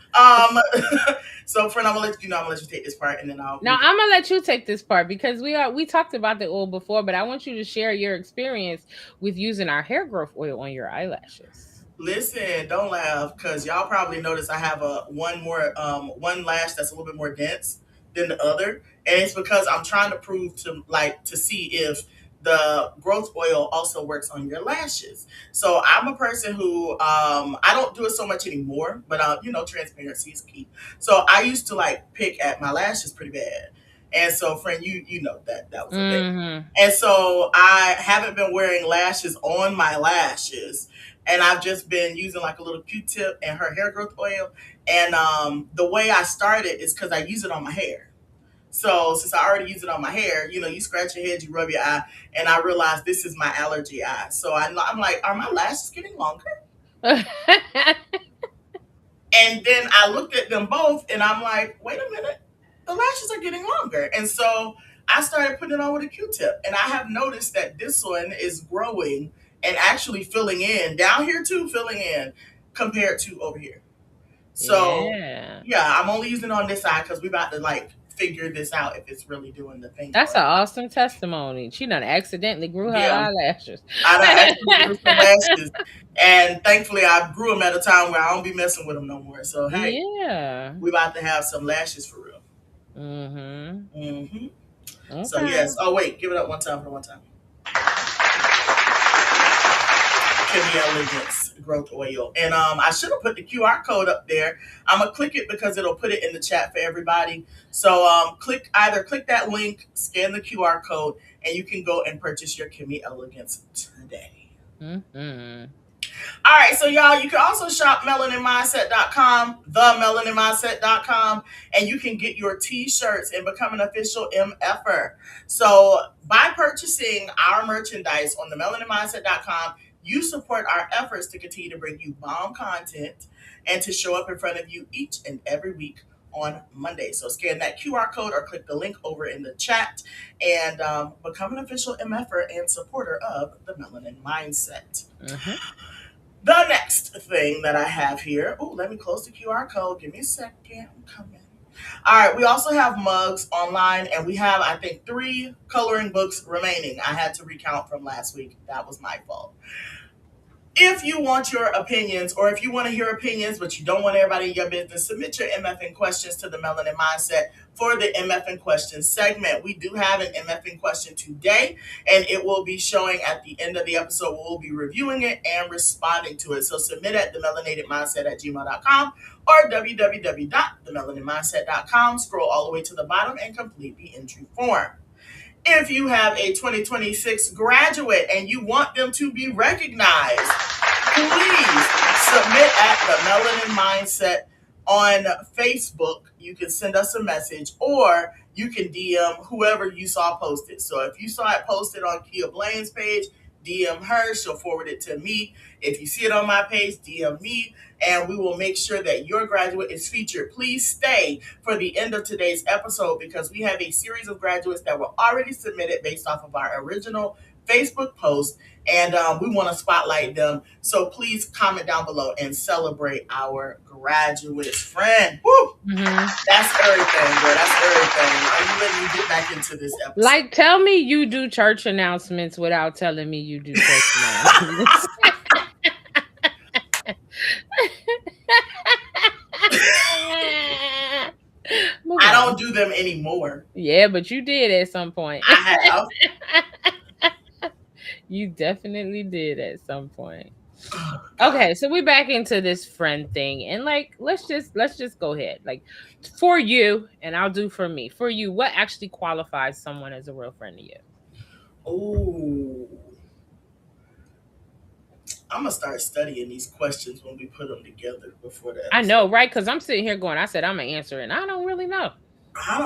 Speaker 2: So friend, I'm gonna let you take this part, and then I'll
Speaker 3: Now
Speaker 2: we
Speaker 3: I'm gonna let you take this part because we talked about the oil before, but I want you to share your experience with using our hair growth oil on your eyelashes.
Speaker 2: listen. Don't laugh, because y'all probably noticed I have a one lash that's a little bit more dense than the other, and it's because I'm trying to prove to see if the growth oil also works on your lashes. So I'm a person who I don't do it so much anymore, but transparency is key. So I used to like pick at my lashes pretty bad. And so, friend, you know that was a thing.
Speaker 3: Mhm.
Speaker 2: And so I haven't been wearing lashes on my lashes, and I've just been using like a little Q-tip and her hair growth oil. And the way I started is because I use it on my hair. So since I already use it on my hair, you scratch your head, you rub your eye, and I realized this is my allergy eye. So I'm like, are my lashes getting longer? And then I looked at them both, and I'm like, wait a minute, the lashes are getting longer. And so I started putting it on with a Q-tip, and I have noticed that this one is growing and actually filling in down here too, filling in compared to over here. So
Speaker 3: Yeah.
Speaker 2: yeah, I'm only using it on this side because we about to like figure this out if it's really doing the thing
Speaker 3: That's
Speaker 2: for
Speaker 3: an
Speaker 2: us.
Speaker 3: awesome testimony. She done accidentally grew her
Speaker 2: Yeah,
Speaker 3: eyelashes.
Speaker 2: I done actually grew some lashes, and thankfully I grew them at a time where I don't be messing with them no more. So hey,
Speaker 3: Yeah.
Speaker 2: we about to have some lashes for real.
Speaker 3: Mhm.
Speaker 2: Hmm. So
Speaker 3: Okay.
Speaker 2: yes. Oh wait, give it up one time for the one time. Kimmy Elegance growth oil, and I should have put the QR code up there. I'm gonna click it because it'll put it in the chat for everybody. So click that link, scan the QR code, and you can go and purchase your Kimmy Elegance today.
Speaker 3: Mhm.
Speaker 2: All right, so y'all, you can also shop melaninmindset.com, themelaninmindset.com, and you can get your t-shirts and become an official MFer. So by purchasing our merchandise on the melaninmindset.com, you support our efforts to continue to bring you bomb content and to show up in front of you each and every week on Monday. So scan that QR code or click the link over in the chat and become an official MFer and supporter of the Melanin Mindset.
Speaker 3: Mhm.
Speaker 2: The next thing that I have here, oh, let me close the QR code. Give me a second. I'm coming. All right, we also have mugs online, and we have, I think, 3 coloring books remaining. I had to recount from last week. That was my fault. If you want your opinions, or if you want to hear opinions, but you don't want everybody in your business, submit your MFN questions to the Melanin Mindset for the MFN questions segment. We do have an MFN question today, and it will be showing at the end of the episode. We'll be reviewing it and responding to it. So submit at themelanatedmindset@gmail.com or www.themelaninmindset.com. Scroll all the way to the bottom and complete the entry form. If you have a 2026 graduate and you want them to be recognized, please submit at the Melanin Mindset on Facebook. You can send us a message, or you can DM whoever you saw posted. So if you saw it posted on Kia Blaine's page, DM her. She'll forward it to me. If you see it on my page, DM me, and we will make sure that your graduate is featured. Please stay for the end of today's episode, because we have a series of graduates that were already submitted based off of our original Facebook post, and we want to spotlight them. So please comment down below and celebrate our graduates, friend. Woo!
Speaker 3: Mm-hmm.
Speaker 2: That's everything, girl. That's everything. Are you ready to get back into this episode?
Speaker 3: Like, tell me you do church announcements without telling me you do church announcements.
Speaker 2: I don't do them anymore.
Speaker 3: Yeah, but you did at some point.
Speaker 2: I have.
Speaker 3: You definitely did at some point.
Speaker 2: Oh,
Speaker 3: Okay, so we're back into this friend thing, and like let's just go ahead. Like, for you, and I'll do for me. For you, what actually qualifies someone as a real friend to you?
Speaker 2: oh, I'm gonna start studying these questions when we put them together before that.
Speaker 3: I know, right? Because I'm sitting here going, I said I'm gonna answer it, and I don't really know.
Speaker 2: I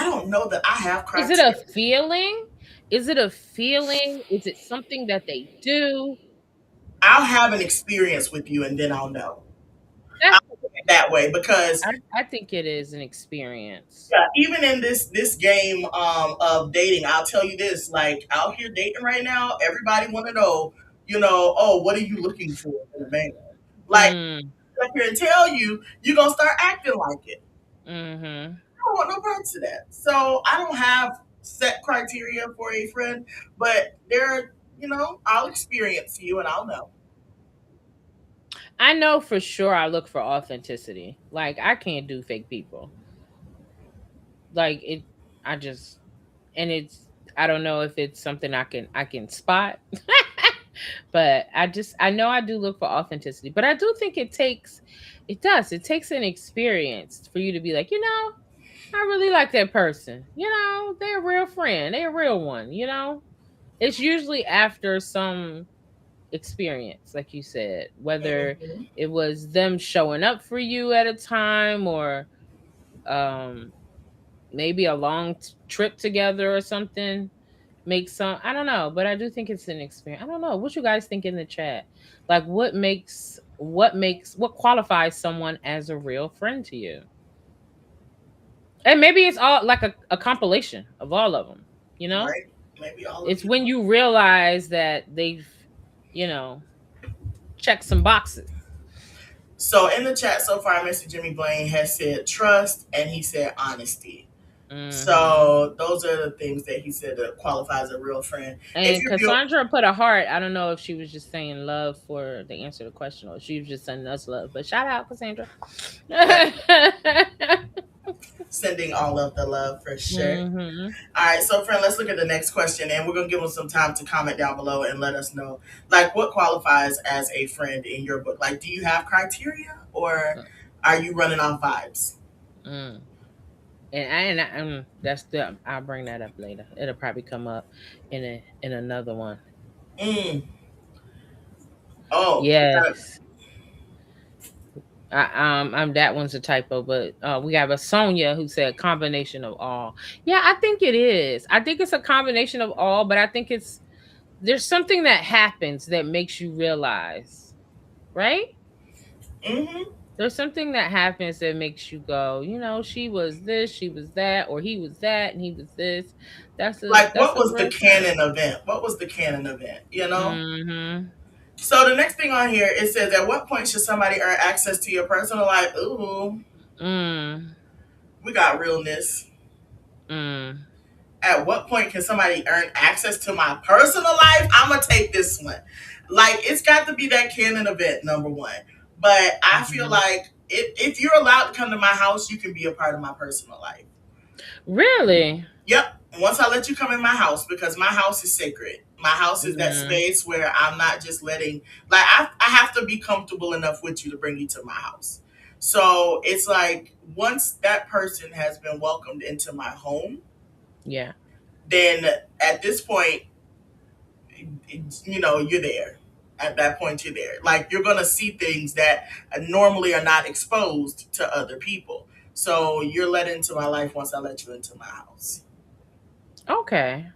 Speaker 2: don't know that I have
Speaker 3: Is it
Speaker 2: criteria.
Speaker 3: a feeling? Is it a feeling? Is it something that they do?
Speaker 2: I'll have an experience with you, and then I'll know.
Speaker 3: That's
Speaker 2: I'll put it that way, because
Speaker 3: I think it is an experience.
Speaker 2: yeah, even in this game of dating, I'll tell you this: like out here dating right now, everybody want to know, oh, what are you looking for in a man? Like,
Speaker 3: Mm,
Speaker 2: up here and tell you, you're gonna start acting like it.
Speaker 3: mm-hmm.
Speaker 2: I don't want no parts of that. So I don't have set criteria for a friend, but I'll experience you and I'll know.
Speaker 3: I know for sure I look for authenticity. Like, I can't do fake people. Like it I just and it's I don't know if it's something I can spot. But I know I do look for authenticity. But I do think it takes an experience for you to be like, I really like that person. They're a real friend. They're a real one. It's usually after some experience, like you said, whether
Speaker 2: Mhm.
Speaker 3: it was them showing up for you at a time, or um maybe a long trip together or something. Make some I don't know, but I do think it's an experience. I don't know what you guys think in the chat. Like, what qualifies someone as a real friend to you? And maybe it's all like a compilation of all of them, you know?
Speaker 2: Right? Maybe all of
Speaker 3: It's
Speaker 2: you.
Speaker 3: when you realize that they've, you know, checked some boxes.
Speaker 2: So in the chat so far, Mr. Jimmy Blaine has said trust, and he said honesty.
Speaker 3: Hmm.
Speaker 2: So those are the things that he said that qualifies a real friend. If
Speaker 3: And
Speaker 2: you feel
Speaker 3: Cassandra put a heart. I don't know if she was just saying love for the answer to the question, or she was just sending us love. But shout out, Cassandra.
Speaker 2: sending all of the love for sure.
Speaker 3: Hmm.
Speaker 2: All right, so friend, let's look at the next question, and we're gonna give them some time to comment down below and let us know, like, what qualifies as a friend in your book. Like, do you have criteria, or are you running off vibes?
Speaker 3: Mm. That's the I'll bring that up later. It'll probably come up in another one.
Speaker 2: Mm. Oh,
Speaker 3: Yes. I'm that one's a typo, but we have a Sonia who said combination of all. Yeah, I think it is. I think it's a combination of all, but I think there's something that happens that makes you realize, right?
Speaker 2: mm-hmm.
Speaker 3: There's something that happens that makes you go, she was this, she was that, or he was that, and he was this.
Speaker 2: Like,
Speaker 3: That's
Speaker 2: what
Speaker 3: a
Speaker 2: was the
Speaker 3: real friend.
Speaker 2: canon event? What was the canon event?
Speaker 3: Mm-hmm.
Speaker 2: So the next thing on here, it says, at what point should somebody earn access to your personal life? Ooh,
Speaker 3: Mm.
Speaker 2: we got realness.
Speaker 3: Mm.
Speaker 2: At what point can somebody earn access to my personal life? I'm gonna take this one. Like it's got to be that canon event, number one. But I feel
Speaker 3: Mhm.
Speaker 2: like if you're allowed to come to my house, you can be a part of my personal life.
Speaker 3: Really?
Speaker 2: Yep. Once I let you come in my house, because my house is sacred. My house is that
Speaker 3: Mhm.
Speaker 2: space where I'm not just letting, like, I have to be comfortable enough with you to bring you to my house. So it's like once that person has been welcomed into my home,
Speaker 3: Yeah.
Speaker 2: then at this point, you're there. At that point, you're there. Like you're gonna see things that normally are not exposed to other people. So you're let into my life once I let you into my house.
Speaker 3: Okay.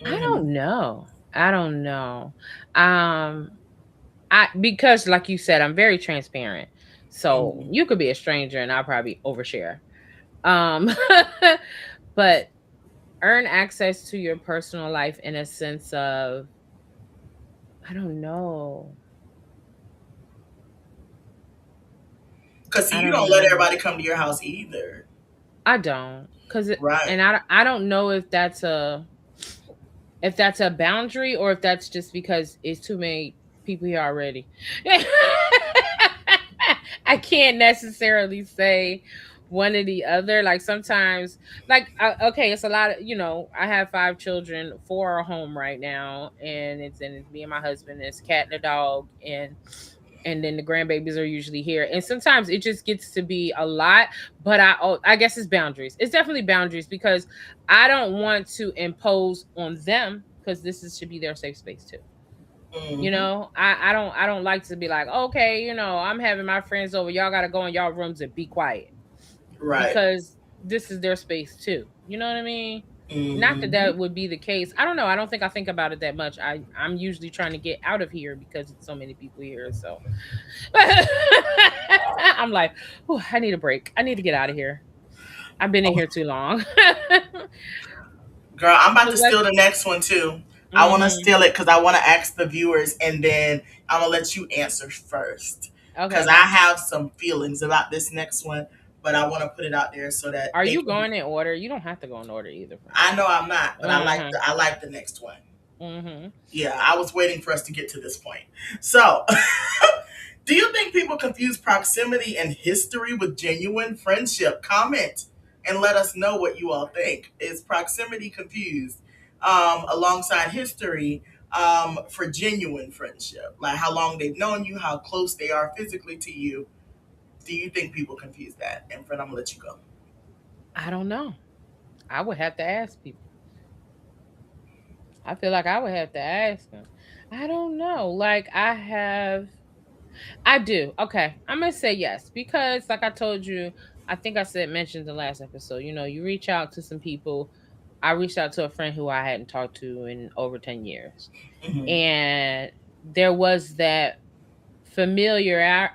Speaker 3: I
Speaker 2: Hmm.
Speaker 3: don't know. I don't know. Um I because like you said, I'm very transparent. So
Speaker 2: Hmm.
Speaker 3: you could be a stranger and I'll probably overshare. Um but earn access to your personal life in a sense of I don't know.
Speaker 2: Because see,
Speaker 3: I
Speaker 2: you
Speaker 3: don't
Speaker 2: don't let
Speaker 3: know.
Speaker 2: everybody come to your house either,
Speaker 3: I don't cuz
Speaker 2: right?
Speaker 3: and I don't know if that's a boundary or if that's just because it's too many people here already. I can't necessarily say one or the other. Like sometimes, okay, it's a lot of I have 5 children, 4 are home right now, and it's me and my husband, and it's a cat and a dog, and then the grandbabies are usually here, and sometimes it just gets to be a lot. But I guess it's boundaries. It's definitely boundaries because I don't want to impose on them because should be their safe space too.
Speaker 2: Hmm.
Speaker 3: I don't like to be like, okay, I'm having my friends over. Y'all gotta go in y'all rooms and be quiet
Speaker 2: Right.
Speaker 3: because this is their space too. You know what I mean? Not that
Speaker 2: Hmm.
Speaker 3: that would be the case. I don't know. I don't think I think about it that much. I'm usually trying to get out of here because it's so many people here. So I'm like, oh, I need a break. I need to get out of here. I've been in here too long.
Speaker 2: Girl, I'm about
Speaker 3: So
Speaker 2: to
Speaker 3: let's.
Speaker 2: steal the next one too. I want to
Speaker 3: Mhm.
Speaker 2: steal it because I want to ask the viewers, and then I'm gonna let you answer first
Speaker 3: Okay,
Speaker 2: because I
Speaker 3: okay.
Speaker 2: have some feelings about this next one, but I want to put it out there so that
Speaker 3: Are
Speaker 2: they
Speaker 3: you
Speaker 2: can.
Speaker 3: going in order? You don't have to go in order either, friend.
Speaker 2: I know I'm not, but
Speaker 3: Uh-huh.
Speaker 2: I like the next one.
Speaker 3: Mhm.
Speaker 2: Yeah, I was waiting for us to get to this point. So, do you think people confuse proximity and history with genuine friendship? Comment and let us know what you all think. Is proximity confused alongside history for genuine friendship? Like how long they've known you, how close they are physically to you. Do you think people confuse that? And friend, I'm gonna let you go.
Speaker 3: I don't know. I would have to ask people. I feel like I would have to ask them. I don't know. I do. Okay. I'm going to say yes because like I told you, I think I said mentioned the last episode, you reach out to some people. I reached out to a friend who I hadn't talked to in over 10 years.
Speaker 2: Hmm.
Speaker 3: And there was that familiar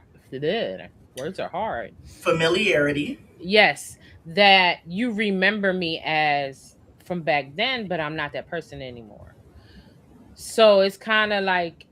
Speaker 3: words are hard.
Speaker 2: Familiarity.
Speaker 3: Yes, that you remember me as from back then, but I'm not that person anymore. So it's kind of like,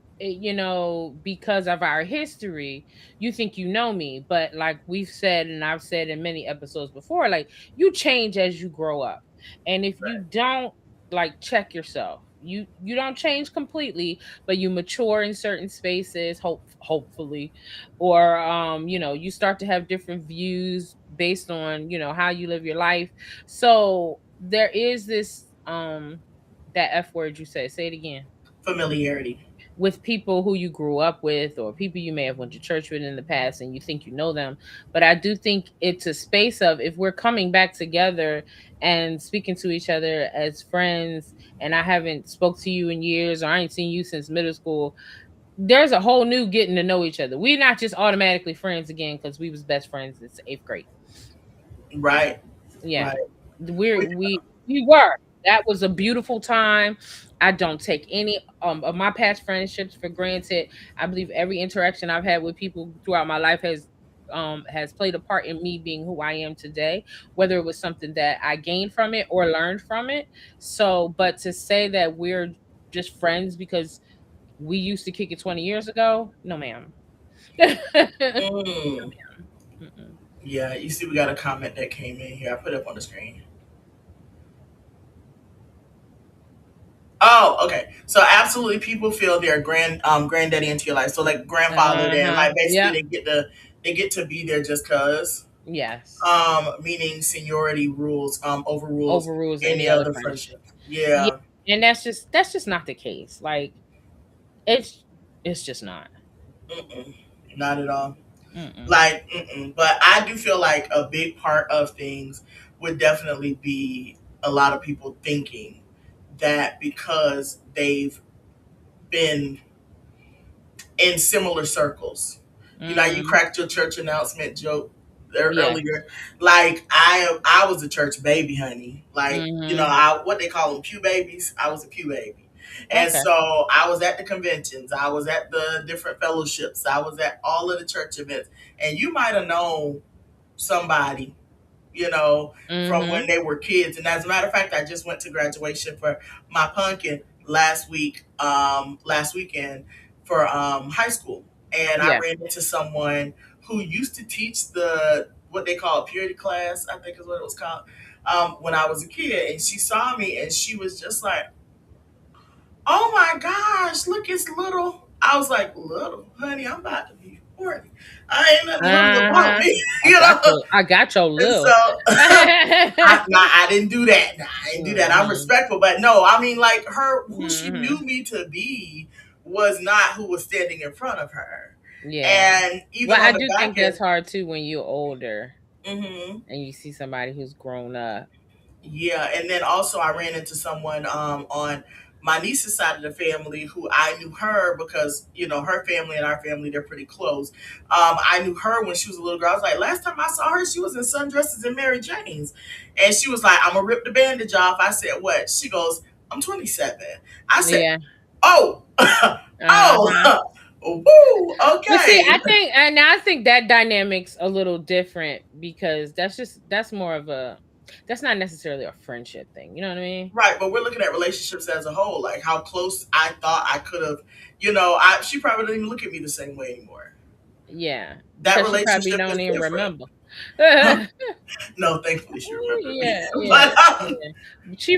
Speaker 3: because of our history, you think you know me, but like we've said, and I've said in many episodes before, like you change as you grow up. And if you
Speaker 2: Right.
Speaker 3: don't like check yourself, you don't change completely, but you mature in certain spaces, hopefully, or you start to have different views based on, how you live your life. So there is this that F word you said. Say it again.
Speaker 2: Familiarity.
Speaker 3: With people who you grew up with or people you may have went to church with in the past and you think you know them. But I do think it's a space of if we're coming back together and speaking to each other as friends and I haven't spoke to you in years or I ain't seen you since middle school, there's a whole new getting to know each other. We're not just automatically friends again because we was best friends since 8th grade.
Speaker 2: Right.
Speaker 3: Yeah.
Speaker 2: Right.
Speaker 3: We were. That was a beautiful time. I don't take any of my past friendships for granted. I believe every interaction I've had with people throughout my life has played a part in me being who I am today, whether it was something that I gained from it or learned from it. So, but to say that we're just friends because we used to kick it 20 years ago, no ma'am.
Speaker 2: Mm.
Speaker 3: Mm-mm.
Speaker 2: Yeah, you see, we got a comment that came in here. I put it up on the screen. Oh, okay. So absolutely, people feel they're granddaddy into your life. So like grandfather, then
Speaker 3: Uh-huh.
Speaker 2: like basically
Speaker 3: Yep.
Speaker 2: they get to be there just cause.
Speaker 3: Yes.
Speaker 2: Meaning seniority rules overrules
Speaker 3: Overrules
Speaker 2: any
Speaker 3: any other
Speaker 2: other
Speaker 3: friendship.
Speaker 2: friendship.
Speaker 3: Yeah.
Speaker 2: Yeah.
Speaker 3: And that's just not the case. Like it's just not.
Speaker 2: Mm-mm. Not at all.
Speaker 3: Mm-mm.
Speaker 2: Like, but I do feel like a big part of things would definitely be a lot of people thinking that because they've been in similar circles. You know, you
Speaker 3: Mm-hmm.
Speaker 2: cracked your church announcement joke there
Speaker 3: Yeah.
Speaker 2: earlier. Like I was a church baby, honey. Like, you know,
Speaker 3: Mm-hmm.
Speaker 2: I what they call them pew babies. I was a pew baby. And
Speaker 3: Okay.
Speaker 2: so I was at the conventions, I was at the different fellowships, I was at all of the church events. And you might have known somebody, you know, from
Speaker 3: Mm-hmm.
Speaker 2: when they were kids. And as a matter of fact, I just went to graduation for my pumpkin last weekend for high school. And I
Speaker 3: Yeah.
Speaker 2: ran into someone who used to teach the what they call a purity class, I think is what it was called, when I was a kid. And she saw me and she was just like, oh my gosh, look, it's little. I was like, little, honey, I'm about to be 40. I ain't nothing little about
Speaker 3: Uh-huh.
Speaker 2: me, you know?
Speaker 3: I got your
Speaker 2: And
Speaker 3: lil.
Speaker 2: so I didn't do that. Nah, I didn't do that. I'm
Speaker 3: Mm-hmm.
Speaker 2: respectful, but no, I mean, like her, who she knew
Speaker 3: Mm-hmm.
Speaker 2: me to be was not who was standing in front of her.
Speaker 3: Yeah.
Speaker 2: And
Speaker 3: Well,
Speaker 2: even
Speaker 3: I
Speaker 2: on the
Speaker 3: do
Speaker 2: back
Speaker 3: think that's
Speaker 2: end,
Speaker 3: hard too when you're older
Speaker 2: hmm
Speaker 3: and you see somebody who's grown up.
Speaker 2: yeah, and then also I ran into someone on my niece's side of the family who I knew her because you know her family and our family they're pretty close. I knew her when she was a little girl. I was like, last time I saw her, she was in sundresses and Mary Janes, and she was like, "I'm gonna rip the bandage off." I said, "What?" She goes, "I'm 27." I said,
Speaker 3: Yeah.
Speaker 2: "Oh,
Speaker 3: Uh-huh.
Speaker 2: oh, woo,
Speaker 3: But see,
Speaker 2: okay."
Speaker 3: I think that dynamic's a little different because that's more of a that's not necessarily a friendship thing. You know what I mean?
Speaker 2: Right, but we're looking at relationships as a whole, like how close I thought I could have. You know, she probably doesn't even look at me the same way anymore.
Speaker 3: Yeah,
Speaker 2: That
Speaker 3: because she probably
Speaker 2: relationship is
Speaker 3: don't even
Speaker 2: different.
Speaker 3: remember.
Speaker 2: Huh?
Speaker 3: Yeah,
Speaker 2: No, thankfully she remembered me.
Speaker 3: yeah,
Speaker 2: But
Speaker 3: yeah. She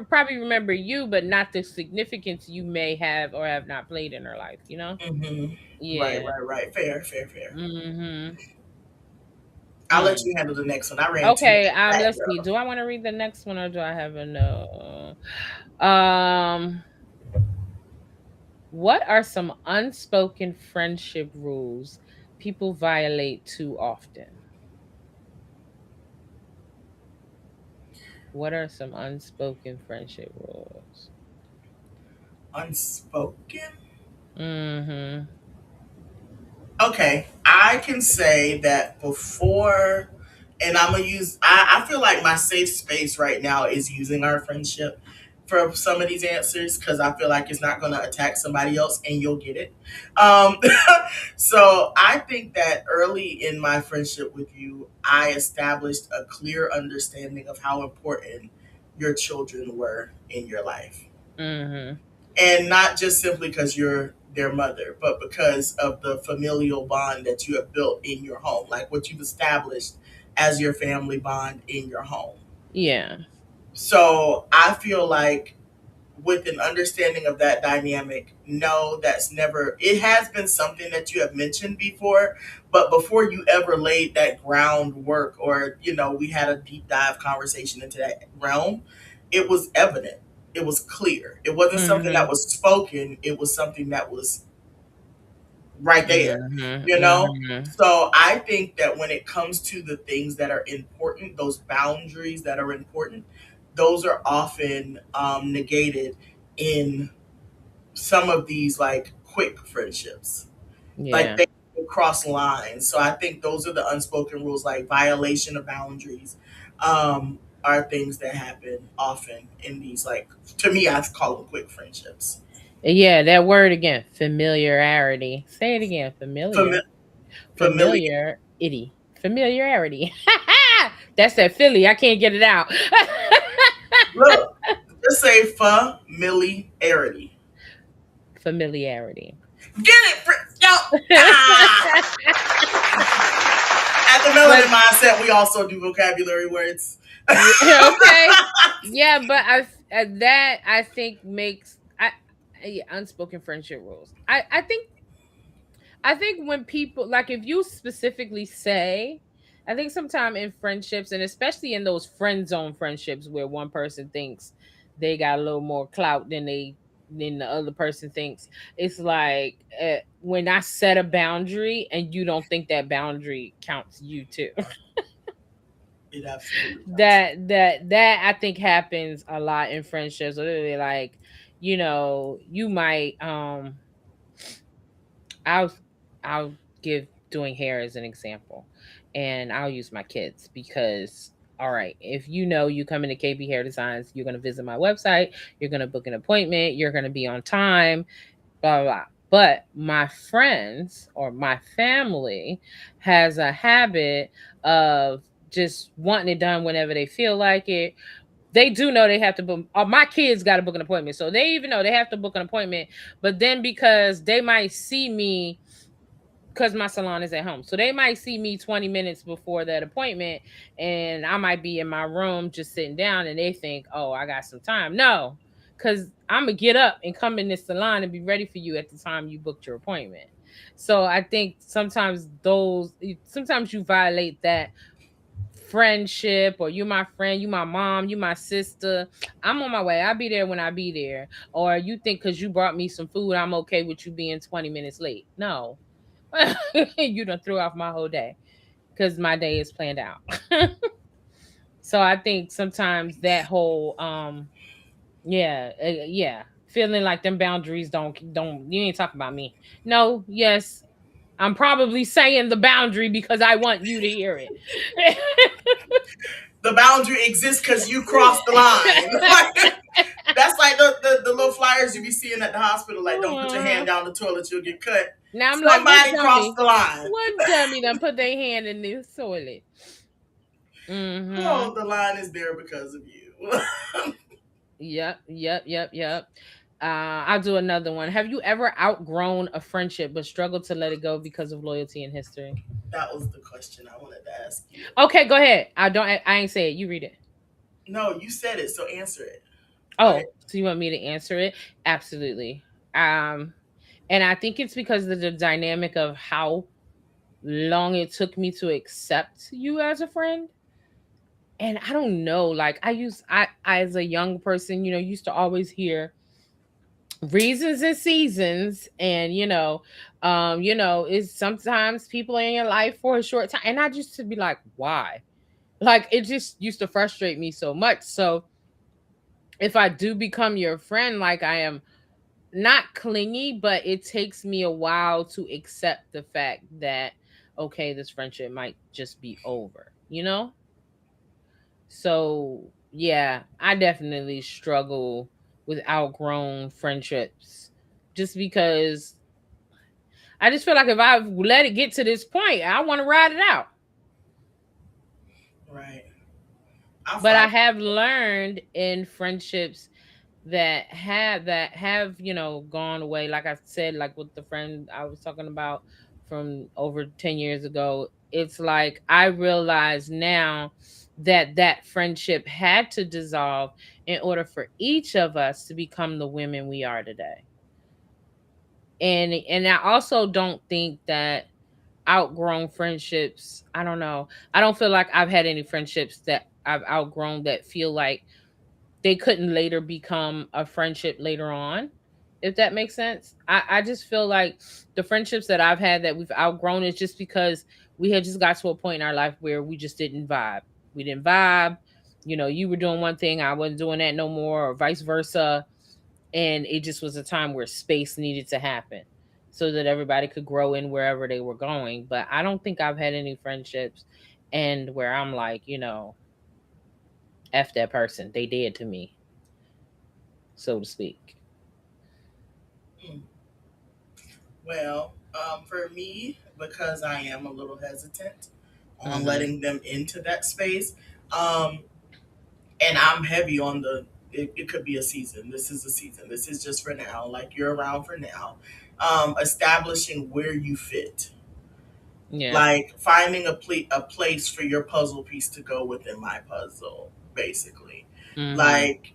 Speaker 3: probably remember you, but not the significance you may have or have not played in her life. You know?
Speaker 2: mhm. Right,
Speaker 3: Yeah.
Speaker 2: right, right. Fair, fair, fair.
Speaker 3: Mm-hmm.
Speaker 2: I'll let
Speaker 3: Hmm.
Speaker 2: you handle the next one. I ran too
Speaker 3: Okay.
Speaker 2: many black
Speaker 3: Let's see.
Speaker 2: girls.
Speaker 3: Do I want to read the next one or do I have a no? Um. What are some unspoken friendship rules people violate too often? What are some unspoken friendship rules?
Speaker 2: Unspoken.
Speaker 3: Mm-hmm.
Speaker 2: Okay, I can say that before, and I'm gonna use. I feel like my safe space right now is using our friendship for some of these answers because I feel like it's not gonna attack somebody else, and you'll get it. Um, so I think that early in my friendship with you, I established a clear understanding of how important your children were in your life,
Speaker 3: Mm-hmm.
Speaker 2: and not just simply because you're their mother, but because of the familial bond that you have built in your home, like what you've established as your family bond in your home.
Speaker 3: Yeah.
Speaker 2: So I feel like with an understanding of that dynamic, no, that's never, it has been something that you have mentioned before, but before you ever laid that groundwork or, you know, we had a deep dive conversation into that realm, it was evident. It was clear. It wasn't something that
Speaker 3: Mm-hmm.
Speaker 2: was spoken. It was something that was right there,
Speaker 3: Mm-hmm.
Speaker 2: you know?
Speaker 3: Mm-hmm.
Speaker 2: So I think that when it comes to the things that are important, those boundaries that are important, those are often negated in some of these like quick friendships. Like
Speaker 3: Yeah.
Speaker 2: they cross lines. So I think those are the unspoken rules, like violation of boundaries, are things that happen often in these like to me I call them quick friendships.
Speaker 3: Yeah, that word again, familiarity. Say it again, familiar.
Speaker 2: Fami- familiar
Speaker 3: Familiarity. Familiarity. That's that Philly. I can't get it out.
Speaker 2: look, just say familiarity.
Speaker 3: Familiarity.
Speaker 2: Get it, yo. Ah. At the
Speaker 3: But
Speaker 2: Melanin mindset, we also do vocabulary words.
Speaker 3: yeah, okay. Yeah, but that I think makes yeah, unspoken friendship rules. I think when people, like, if you specifically say, I think sometimes in friendships, and especially in those friend zone friendships where one person thinks they got a little more clout than the other person thinks, it's like, when I set a boundary and you don't think that boundary counts you too.
Speaker 2: It absolutely does.
Speaker 3: That I think happens a lot in friendships. Literally, like, you might I'll I'll give doing hair as an example, and I'll use my kids because, all right, if you come into KB Hair Designs, you're gonna visit my website, you're gonna book an appointment, you're gonna be on time, blah blah blah. But my friends or my family has a habit of just wanting it done whenever they feel like it. They do know they have to book. My kids got to book an appointment, so they even know they have to book an appointment. But then because they might see me, because my salon is at home, so they might see me 20 minutes before that appointment, and I might be in my room just sitting down, and they think, oh, I got some time. No, because I'm gonna get up and come in this salon and be ready for you at the time you booked your appointment. So I think sometimes you violate that friendship, or you my friend, you my mom, you my sister, I'm on my way, I'll be there when I be there. Or you think because you brought me some food, I'm okay with you being 20 minutes late. No. You done threw off my whole day because my day is planned out. So I think sometimes that whole yeah, yeah, feeling like them boundaries don't you ain't talking about me. No, yes, I'm probably saying the boundary because I want you to hear it.
Speaker 2: The boundary exists because you crossed the line. That's like the little flyers you be seeing at the hospital, like, don't put your hand down the toilet, you'll get cut.
Speaker 3: Now I'm like,
Speaker 2: Somebody crossed the line.
Speaker 3: what dummy done put their hand in the toilet?
Speaker 2: Oh,
Speaker 3: Mm-hmm.
Speaker 2: the line is there because of you.
Speaker 3: Yep, yep, yep, yep. I'll do another one. Have you ever outgrown a friendship but struggled to let it go because of loyalty and history?
Speaker 2: That was the question I wanted to ask you.
Speaker 3: Okay, go ahead. I ain't say it. You read it.
Speaker 2: No, you said it, so answer it. Go ahead.
Speaker 3: Oh, so you want me to answer it? Absolutely. Um, and I think it's because of the dynamic of how long it took me to accept you as a friend. And I don't know, like, I as a young person, used to always hear reasons and seasons, and is sometimes people in your life for a short time, and I just to be like, why? Like, it just used to frustrate me so much. So if I do become your friend, like, I am not clingy, but it takes me a while to accept the fact that, okay, this friendship might just be over. So yeah, I definitely struggle with outgrown friendships, just because I just feel like if I let it get to this point, I want to ride it out.
Speaker 2: Right. I
Speaker 3: But I
Speaker 2: find
Speaker 3: have learned in friendships that have gone away, like I said, like with the friend I was talking about from over 10 years ago. It's like I realize now that that friendship had to dissolve in order for each of us to become the women we are today. And I also don't think that outgrown friendships, I don't know, I don't feel like I've had any friendships that I've outgrown that feel like they couldn't later become a friendship later on, if that makes sense. I just feel like the friendships that I've had that we've outgrown is just because we had just got to a point in our life where we just didn't vibe. We didn't vibe. You were doing one thing, I wasn't doing that no more, or vice versa. And it just was a time where space needed to happen so that everybody could grow in wherever they were going. But I don't think I've had any friendships and where I'm like, F that person. They dead to me, so to speak.
Speaker 2: well, for me, because I am a little hesitant on
Speaker 3: Mm-hmm.
Speaker 2: letting them into that space, um, and I'm heavy on it could be a season. This is a season. This is just for now. Like, you're around for now. Establishing where you fit,
Speaker 3: Yeah.
Speaker 2: like finding a place for your puzzle piece to go within my puzzle, basically.
Speaker 3: Mm-hmm.
Speaker 2: Like,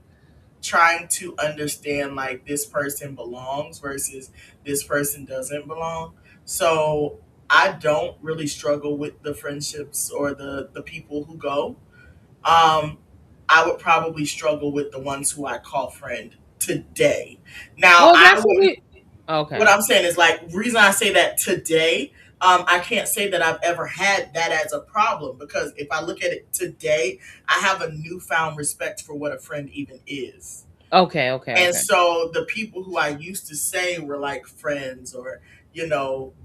Speaker 2: trying to understand like this person belongs versus this person doesn't belong. So I don't really struggle with the friendships or the people who go. um, I would probably struggle with the ones who I call friend today. Now,
Speaker 3: Well,
Speaker 2: I
Speaker 3: that's what
Speaker 2: would.
Speaker 3: we.
Speaker 2: What
Speaker 3: Okay.
Speaker 2: I'm saying is like reason I say that today. I can't say that I've ever had that as a problem because if I look at it today, I have a newfound respect for what a friend even is.
Speaker 3: Okay. Okay.
Speaker 2: And
Speaker 3: Okay.
Speaker 2: so the people who I used to say were like friends or
Speaker 3: It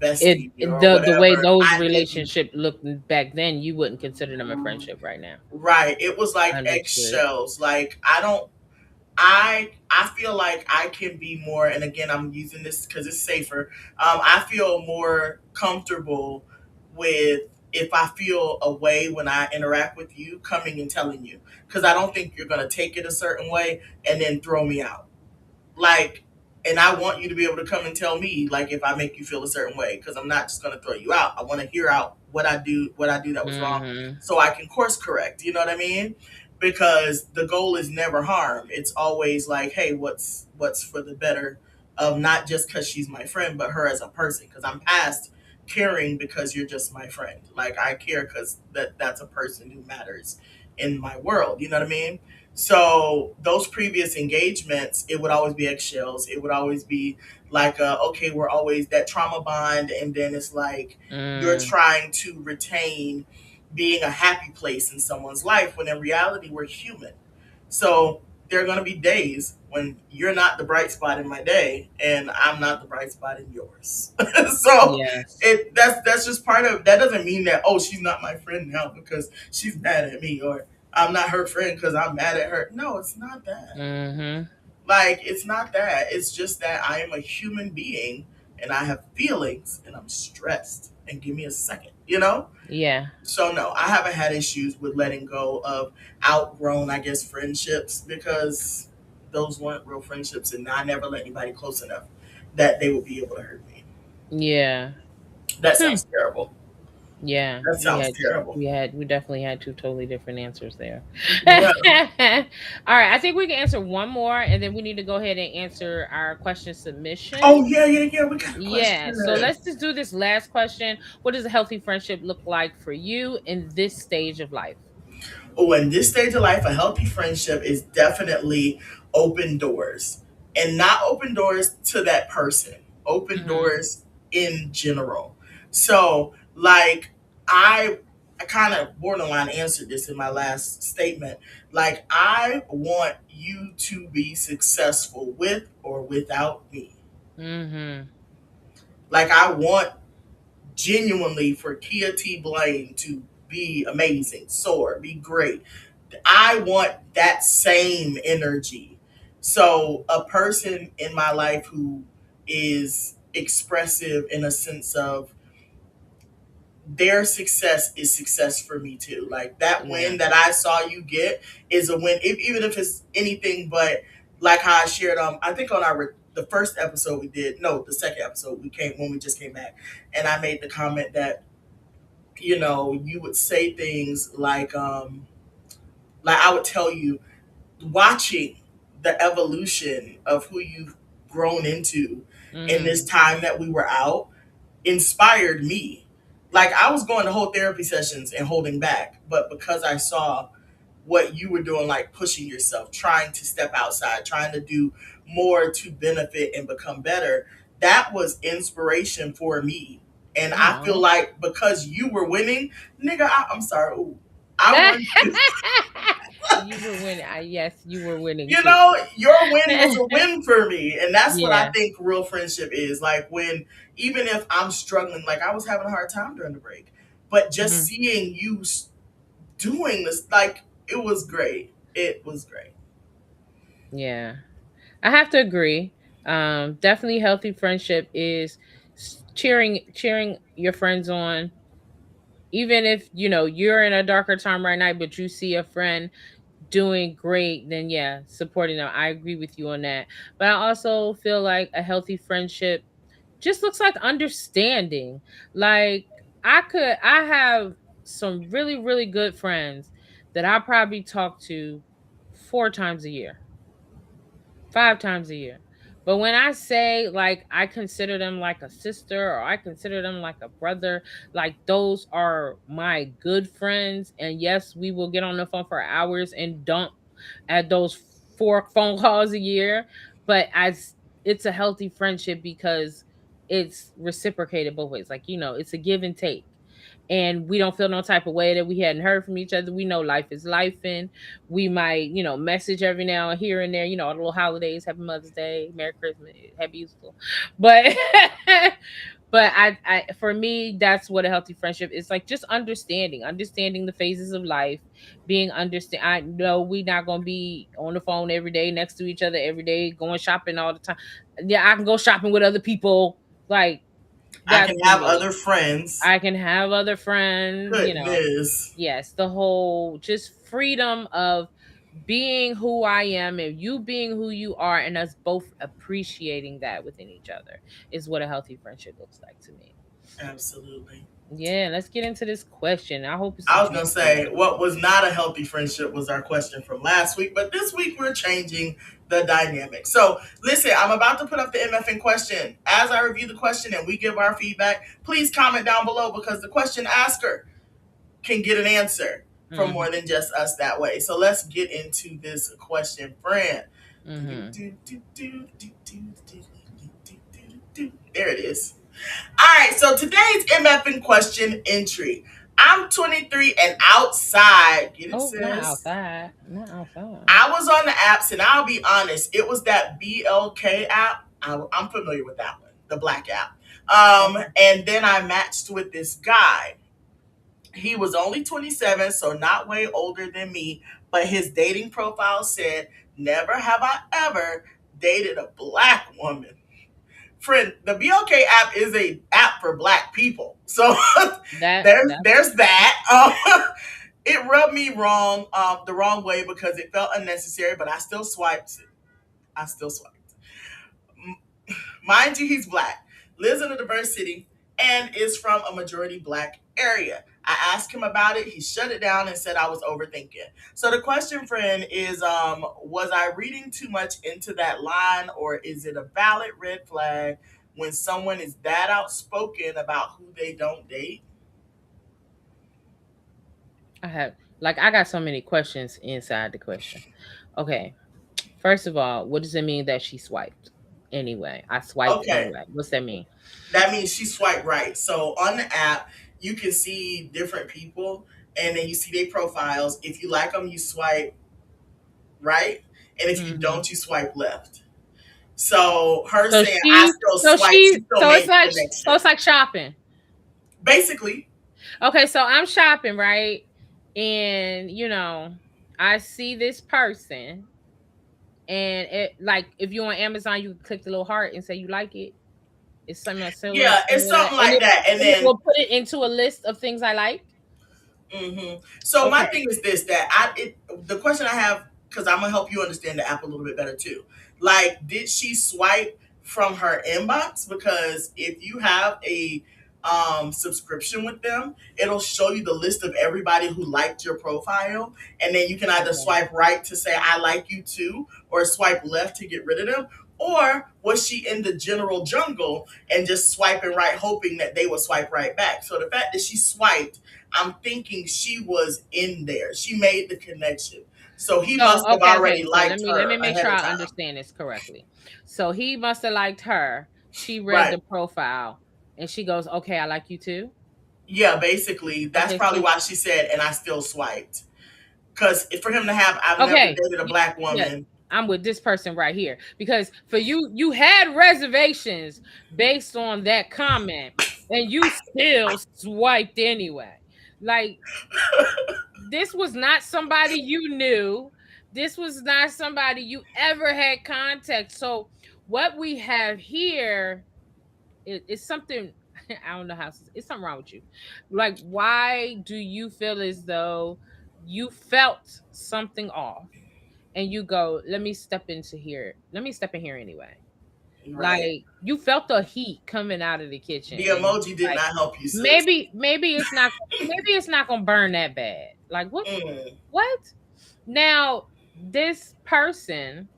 Speaker 2: bestie or
Speaker 3: the way
Speaker 2: whatever,
Speaker 3: those
Speaker 2: I didn't.
Speaker 3: relationship looked back then, you wouldn't consider them a friendship right now.
Speaker 2: Right. It was like
Speaker 3: Understood.
Speaker 2: eggshells. Like I don't. I feel like I can be more, and again, I'm using this because it's safer. I feel more comfortable with if I feel a way when I interact with you, coming and telling you, because I don't think you're gonna take it a certain way and then throw me out. Like, and I want you to be able to come and tell me like if I make you feel a certain way because I'm not just going to throw you out. I want to hear out what I do that was wrong
Speaker 3: Mm-hmm.
Speaker 2: so I can course correct. You know what I mean? Because the goal is never harm. It's always like, hey, what's for the better of not just because she's my friend but her as a person, because I'm past caring because you're just my friend. Like I care because that's a person who matters in my world. You know what I mean? So those previous engagements, it would always be eggshells. It would always be like, okay, we're always that trauma bond, and then it's like you're
Speaker 3: Mm.
Speaker 2: trying to retain being a happy place in someone's life when in reality we're human. So there are going to be days when you're not the bright spot in my day, and I'm not the bright spot in yours. So
Speaker 3: Yes.
Speaker 2: that's just part of that. Doesn't mean that oh she's not my friend now because she's mad at me, or I'm not her friend because I'm mad at her. No, it's not that.
Speaker 3: Mm-hmm.
Speaker 2: Like, it's not that. It's just that I am a human being and I have feelings and I'm stressed. And give me a second.
Speaker 3: Yeah.
Speaker 2: So, no, I haven't had issues with letting go of outgrown, I guess, friendships because those weren't real friendships and I never let anybody close enough that they would be able to hurt me.
Speaker 3: Yeah.
Speaker 2: That
Speaker 3: Hmm.
Speaker 2: sounds terrible.
Speaker 3: Yeah.
Speaker 2: That
Speaker 3: We
Speaker 2: sounds
Speaker 3: had
Speaker 2: terrible.
Speaker 3: we definitely had two totally different answers there. All
Speaker 2: Yeah.
Speaker 3: right. I think we can answer one more, and then we need to go ahead and answer our question submission.
Speaker 2: Oh, yeah, yeah, yeah. We got a
Speaker 3: Yeah. So
Speaker 2: question.
Speaker 3: let's just do this last question. What does a healthy friendship look like for you in this stage of life?
Speaker 2: Oh, in this stage of life, a healthy friendship is definitely open doors, and not open doors to that person, open
Speaker 3: Mm-hmm.
Speaker 2: doors in general. So, like, I kind of borderline answered this in my last statement. Like, I want you to be successful with or without me.
Speaker 3: Mm-hmm.
Speaker 2: Like, I want genuinely for Kia T. Blaine to be amazing, soar, be great. I want that same energy. So, a person in my life who is expressive in a sense of their success is success for me too. Like that
Speaker 3: Yeah.
Speaker 2: win that I saw you get is a win, even if it's anything but like how I shared. I think on the first episode we did, no, the second episode we came when we just came back, and I made the comment that you would say things like I would tell you watching the evolution of who you've grown into in this
Speaker 3: Mm-hmm.
Speaker 2: time that we were out inspired me. Like I was going to whole therapy sessions and holding back, but because I saw what you were doing, like pushing yourself, trying to step outside, trying to do more to benefit and become better, that was inspiration for me. And I feel
Speaker 3: Oh.
Speaker 2: like because you were winning, nigga, I'm sorry, ooh, I want
Speaker 3: You were winning. Yes, you were winning
Speaker 2: you
Speaker 3: too.
Speaker 2: know, your win was a win for me. And that's what I
Speaker 3: Yeah.
Speaker 2: think real friendship is. Like when, even if I'm struggling, like I was having a hard time during the break, but just
Speaker 3: Mhm.
Speaker 2: seeing you doing this, like it was great. It was great.
Speaker 3: Yeah. I have to agree. Definitely healthy friendship is cheering your friends on. Even if you're in a darker time right now, but you see a friend doing great, then yeah, supporting them. I agree with you on that. But I also feel like a healthy friendship just looks like understanding. Like I have some really, really good friends that I probably talk to 4 times a year. 5 times a year. But when I say like I consider them like a sister or I consider them like a brother, like those are my good friends. And yes, we will get on the phone for hours and dump at those 4 phone calls a year. But it's a healthy friendship because it's reciprocated both ways. Like, it's a give and take. And we don't feel no type of way that we hadn't heard from each other. We know life is life, and we might, message every now and here and there, all the little holidays, Happy Mother's Day, Merry Christmas, Happy Easter. But but I for me, that's what a healthy friendship is like, just understanding the phases of life, being understand. I know we're not gonna be on the phone every day next to each other every day, going shopping all the time. Yeah, I can go shopping with other people. Like
Speaker 2: I
Speaker 3: that's
Speaker 2: can
Speaker 3: for
Speaker 2: have
Speaker 3: me.
Speaker 2: other friends.
Speaker 3: I can have other friends.
Speaker 2: Goodness.
Speaker 3: Yes, the whole just freedom of being who I am and you being who you are, and us both appreciating that within each other is what a healthy friendship looks like to me.
Speaker 2: Absolutely.
Speaker 3: Yeah, let's get into this question. I hope it's a
Speaker 2: I was gonna
Speaker 3: juicy one.
Speaker 2: say what was not a healthy friendship was our question from last week, but this week we're changing the dynamic. So listen, I'm about to put up the MF in question. As I review the question and we give our feedback, please comment down below because the question asker can get an answer from
Speaker 3: Mm-hmm.
Speaker 2: more than just us that way. So let's get into this question, friend.
Speaker 3: Mm-hmm.
Speaker 2: There it is. All right, so today's MF in question entry. I'm 23 and outside. Get it,
Speaker 3: Oh, not
Speaker 2: sis?
Speaker 3: outside. Not outside.
Speaker 2: I was on the apps, and I'll be honest, it was that BLK app. I'm familiar with that one, the black app.
Speaker 3: Okay.
Speaker 2: And then I matched with this guy. He was only 27, so not way older than me, but his dating profile said, "Never have I ever dated a black woman." Friend, the BLK app is a app for black people. So
Speaker 3: That's
Speaker 2: there's that. It rubbed me wrong, the wrong way because it felt unnecessary, but I still swiped. I still swiped. Mind you, he's black, lives in a diverse city, and is from a majority black area. I asked him about it. He shut it down and said I was overthinking. So the question, friend, is was I reading too much into that line, or is it a valid red flag when someone is that outspoken about who they don't date?
Speaker 3: I got so many questions inside the question. Okay. First of all, what does it mean that she swiped? Anyway, I swiped
Speaker 2: Okay,
Speaker 3: anyway. What's that mean?
Speaker 2: that means she swiped right. So on the app, you can see different people, and then you see their profiles. If you like them, you swipe right, and if you
Speaker 3: Hmm.
Speaker 2: don't, you swipe left. So her
Speaker 3: So
Speaker 2: saying I
Speaker 3: she,
Speaker 2: still
Speaker 3: so
Speaker 2: swipe, she
Speaker 3: she,
Speaker 2: still
Speaker 3: so
Speaker 2: made
Speaker 3: it's
Speaker 2: the
Speaker 3: like,
Speaker 2: connection.
Speaker 3: shopping.
Speaker 2: Basically,
Speaker 3: Okay, so I'm shopping, right? And I see this person, and it like if you're on Amazon, you can click the little heart and say you like it. It's something that's similar,
Speaker 2: yeah, it's
Speaker 3: similar to that,
Speaker 2: something like that. And
Speaker 3: and it
Speaker 2: then
Speaker 3: will put it into a list of things I like.
Speaker 2: So my
Speaker 3: Okay.
Speaker 2: thing is this: that the question I have, because I'm gonna help you understand the app a little bit better too. Like, did she swipe from her inbox? Because if you have a subscription with them, it'll show you the list of everybody who liked your profile, and then you can either
Speaker 3: Okay.
Speaker 2: swipe right to say I like you too, or swipe left to get rid of them. Or was she in the general jungle and just swiping right, hoping that they would swipe right back? So the fact that she swiped, I'm thinking she was in there. She made the connection. So he
Speaker 3: So
Speaker 2: must have
Speaker 3: okay.
Speaker 2: already
Speaker 3: So let
Speaker 2: liked
Speaker 3: me let me
Speaker 2: her
Speaker 3: make
Speaker 2: ahead
Speaker 3: sure
Speaker 2: of
Speaker 3: I
Speaker 2: time.
Speaker 3: understand this correctly. So he must have liked her. She read
Speaker 2: Right.
Speaker 3: the profile, and she goes, "Okay, I like you too."
Speaker 2: Yeah, basically, that's
Speaker 3: Okay.
Speaker 2: probably
Speaker 3: So
Speaker 2: why she said, and I still swiped. Because for him to have, I've never
Speaker 3: okay.
Speaker 2: dated a black
Speaker 3: Yeah,
Speaker 2: woman.
Speaker 3: I'm with this person right here because for you had reservations based on that comment, and you still swiped anyway. Like this was not somebody you knew. This was not somebody you ever had contact. So what we have here is something I don't know how it's something wrong with you. Like, why do you feel as though you felt something off and you go, let me step into here. Let me step in here anyway.
Speaker 2: Right.
Speaker 3: Like you felt the heat coming out of the kitchen
Speaker 2: The
Speaker 3: and
Speaker 2: emoji did
Speaker 3: like
Speaker 2: not help you, sis.
Speaker 3: maybe it's not gonna burn that bad. Like
Speaker 2: Mm.
Speaker 3: what? Now this person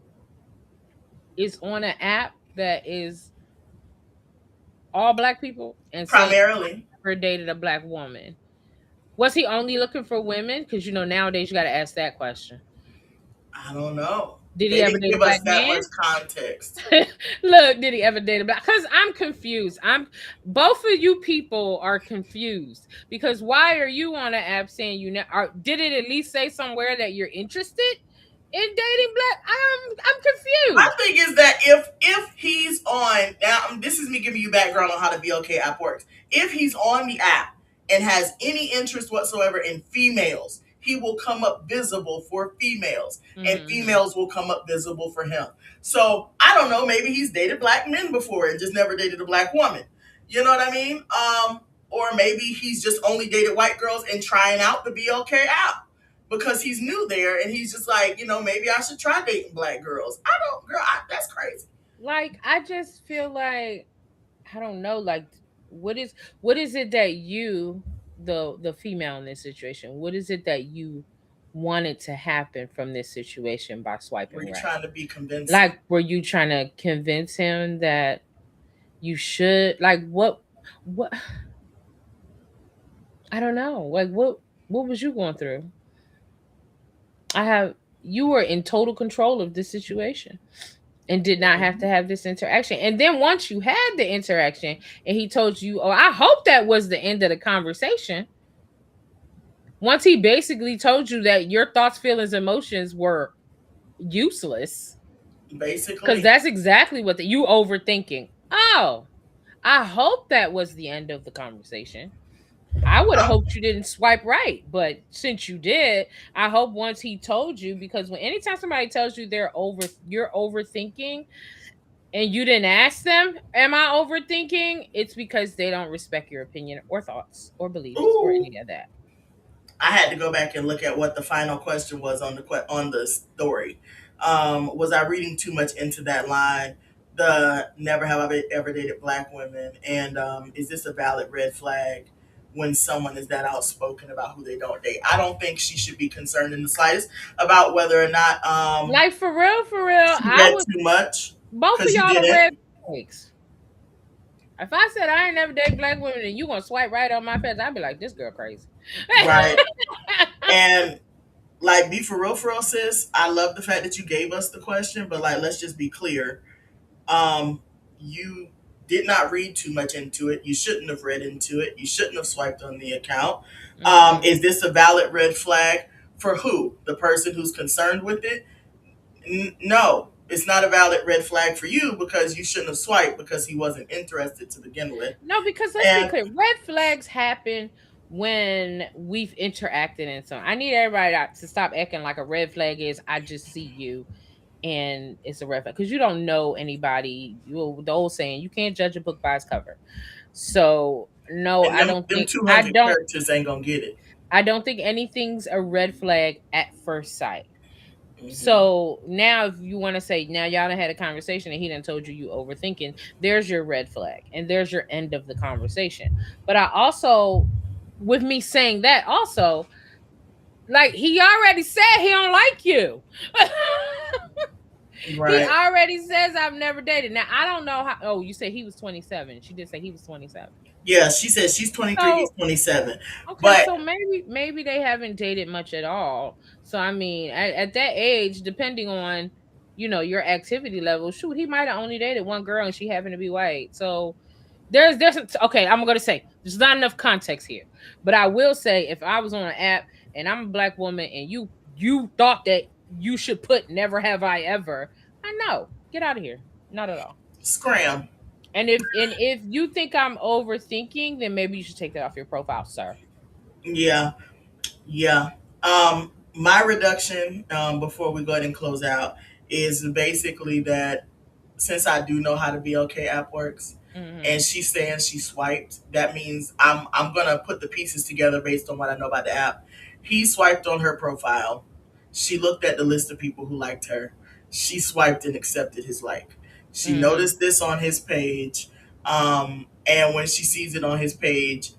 Speaker 3: is on an app that is all black people and say
Speaker 2: Primarily,
Speaker 3: never dated a black woman. Was he only looking for women? Because nowadays you got to ask that question.
Speaker 2: I don't know.
Speaker 3: Did he
Speaker 2: They
Speaker 3: ever
Speaker 2: didn't
Speaker 3: date a
Speaker 2: give us
Speaker 3: black
Speaker 2: that
Speaker 3: man?
Speaker 2: much context.
Speaker 3: Look, did he ever date a black? Because I'm confused. I'm both of you people are confused. Because why are you on an app saying did it at least say somewhere that you're interested in dating black? I'm
Speaker 2: My
Speaker 3: confused.
Speaker 2: thing is that if he's on now, this is me giving you background on how the BLK app works. If he's on the app and has any interest whatsoever in females, he will come up visible for females, and
Speaker 3: Mm-hmm.
Speaker 2: females will come up visible for him. So I don't know. Maybe he's dated black men before and just never dated a black woman. You know what I mean? Or maybe he's just only dated white girls and trying out the BLK app because he's new there and he's just like, maybe I should try dating black girls. I don't, girl, that's crazy.
Speaker 3: Like I just feel like I don't know. Like what is it that you the female in this situation? What is it that you wanted to happen from this situation by
Speaker 2: Were
Speaker 3: swiping
Speaker 2: you
Speaker 3: right?
Speaker 2: trying to be convincing?
Speaker 3: Like were you trying to convince him that you should like what I don't know. Like what was you going through? I have you were in total control of this situation and did not have to have this interaction. And then once you had the interaction and he told you, "Oh, I hope that was the end of the conversation." Once he basically told you that your thoughts, feelings, emotions were useless, because
Speaker 2: Basically,
Speaker 3: that's exactly what you overthinking. Oh, I hope that was the end of the conversation. I would have
Speaker 2: um,
Speaker 3: hoped you didn't swipe right, but since you did, I hope once he told you, because when anytime somebody tells you you're overthinking and you didn't ask them, am I overthinking? It's because they don't respect your opinion or thoughts or beliefs or
Speaker 2: ooh,
Speaker 3: any of that.
Speaker 2: I had to go back and look at what the final question was on the story. Was I reading too much into that line? The never have I ever dated black women, and is this a valid red flag when someone is that outspoken about who they don't date? I don't think she should be concerned in the slightest about whether or not
Speaker 3: Like for real,
Speaker 2: she
Speaker 3: I
Speaker 2: read
Speaker 3: would.
Speaker 2: too much
Speaker 3: Both of
Speaker 2: because you
Speaker 3: y'all are
Speaker 2: didn't.
Speaker 3: red flags. If I said I ain't never dated black women and you gonna swipe right on my page, I'd be like, this girl crazy.
Speaker 2: Right. And like, be for real, sis. I love the fact that you gave us the question, but like, let's just be clear. You did not read too much into it. You shouldn't have read into it. You shouldn't have swiped on the account.
Speaker 3: Mm-mm.
Speaker 2: Is this a valid red flag for who? The person who's concerned with it? No, it's not a valid red flag for you because you shouldn't have swiped because he wasn't interested to begin with.
Speaker 3: No, because let's be
Speaker 2: And
Speaker 3: clear, red flags happen when we've interacted in some. I need everybody to stop acting like a red flag is I just see you and it's a red flag because you don't know anybody. The old saying, you can't judge a book by its cover. So no,
Speaker 2: and them
Speaker 3: I
Speaker 2: 200
Speaker 3: don't
Speaker 2: characters ain't gonna get it.
Speaker 3: I don't think anything's a red flag at first sight.
Speaker 2: Hmm.
Speaker 3: So now, if you want to say now y'all done had a conversation and he done told you overthinking, there's your red flag and there's your end of the conversation. But I also, with me saying that, also like he already said he don't like you. He
Speaker 2: Right.
Speaker 3: already says I've never dated. Now I don't know how. Oh, you said he was 27. She did say he was 27.
Speaker 2: Yeah, she says she's 23, he's
Speaker 3: So
Speaker 2: 27.
Speaker 3: okay,
Speaker 2: But
Speaker 3: so maybe they haven't dated much at all. So I mean, at that age, depending on your activity level, shoot, he might have only dated one girl and she happened to be white. So there's okay. I'm gonna say there's not enough context here, but I will say if I was on an app and I'm a black woman and you thought that you should put never have I ever, I know, get out of here, not at all.
Speaker 2: scram.
Speaker 3: And if you think I'm overthinking, then maybe you should take that off your profile, sir.
Speaker 2: Yeah, yeah. My reduction, before we go ahead and close out, is basically that since I do know how the BLK app works, and
Speaker 3: Hmm.
Speaker 2: she's saying she swiped, that means I'm gonna put the pieces together based on what I know about the app. He swiped on her profile. She looked at the list of people who liked her. She swiped and accepted his like. She
Speaker 3: Hmm.
Speaker 2: noticed this on his page, and when she sees it on his page,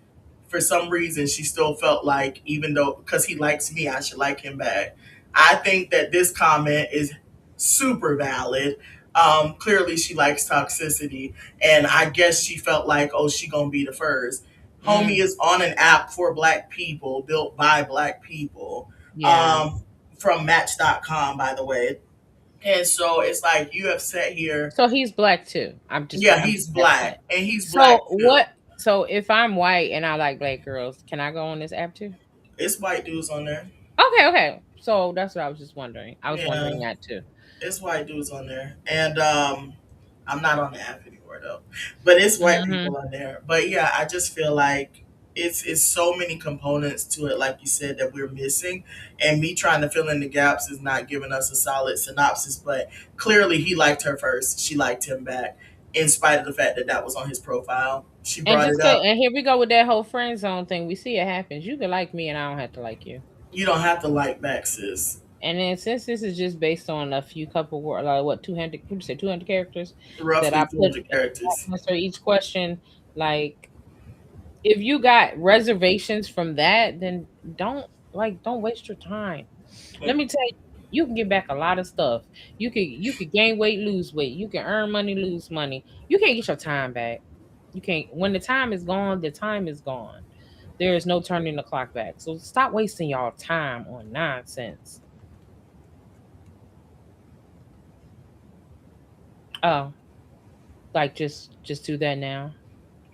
Speaker 2: for some reason she still felt like even though because he likes me, I should like him back. I think that this comment is super valid. Clearly she likes toxicity, and I guess she felt like, oh, she gonna be the first. Homie
Speaker 3: Mm,
Speaker 2: is on an app for black people, built by black people,
Speaker 3: yeah.
Speaker 2: um, from Match.com, by the way. And so it's like you have sat here.
Speaker 3: So he's black too.
Speaker 2: Yeah,
Speaker 3: I'm
Speaker 2: he's
Speaker 3: just asking
Speaker 2: black,
Speaker 3: that.
Speaker 2: and he's
Speaker 3: So
Speaker 2: black too.
Speaker 3: what? So if I'm white and I like black girls, can I go on this app too?
Speaker 2: It's white dudes on there.
Speaker 3: Okay, okay. So that's what I was just wondering. I was
Speaker 2: Yeah,
Speaker 3: wondering that too.
Speaker 2: it's white dudes on there, and I'm not on the app anymore though, but it's white
Speaker 3: Hmm.
Speaker 2: people on there. But yeah, I just feel like it's so many components to it, like you said, that we're missing, and me trying to fill in the gaps is not giving us a solid synopsis. But clearly, he liked her first. She liked him back, in spite of the fact that that was on his profile. She
Speaker 3: And
Speaker 2: brought
Speaker 3: just
Speaker 2: it
Speaker 3: say,
Speaker 2: up.
Speaker 3: and here we go with that whole friend zone thing. We see it happens. You can like me, and I don't have to like you.
Speaker 2: You don't have to like back, sis.
Speaker 3: And then since this is just based on a few couple word, like what 200, what you say 200 characters that
Speaker 2: Roughly
Speaker 3: I put
Speaker 2: 200 characters.
Speaker 3: answer each question, like if you got reservations from that, then don't waste your time. Let me tell you, you can get back a lot of stuff. You could gain weight, lose weight. You can earn money, lose money. You can't get your time back. You can't. When the time is gone, the time is gone. There is no turning the clock back. So stop wasting y'all time on nonsense. Oh, like just do that now.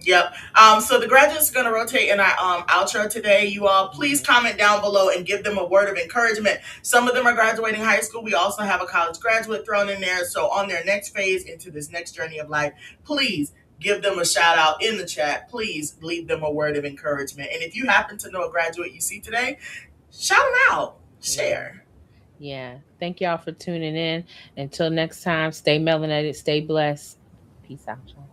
Speaker 2: Yep. So the graduates are going to rotate in our outro today. You all, please
Speaker 3: Mhm.
Speaker 2: comment down below and give them a word of encouragement. Some of them are graduating high school. We also have a college graduate thrown in there. So on their next phase into this next journey of life, please give them a shout out in the chat. Please leave them a word of encouragement. And if you happen to know a graduate you see today, shout them out.
Speaker 3: Yeah.
Speaker 2: Share.
Speaker 3: Yeah. Thank y'all for tuning in. Until next time, stay melanated, stay blessed. Peace out, y'all.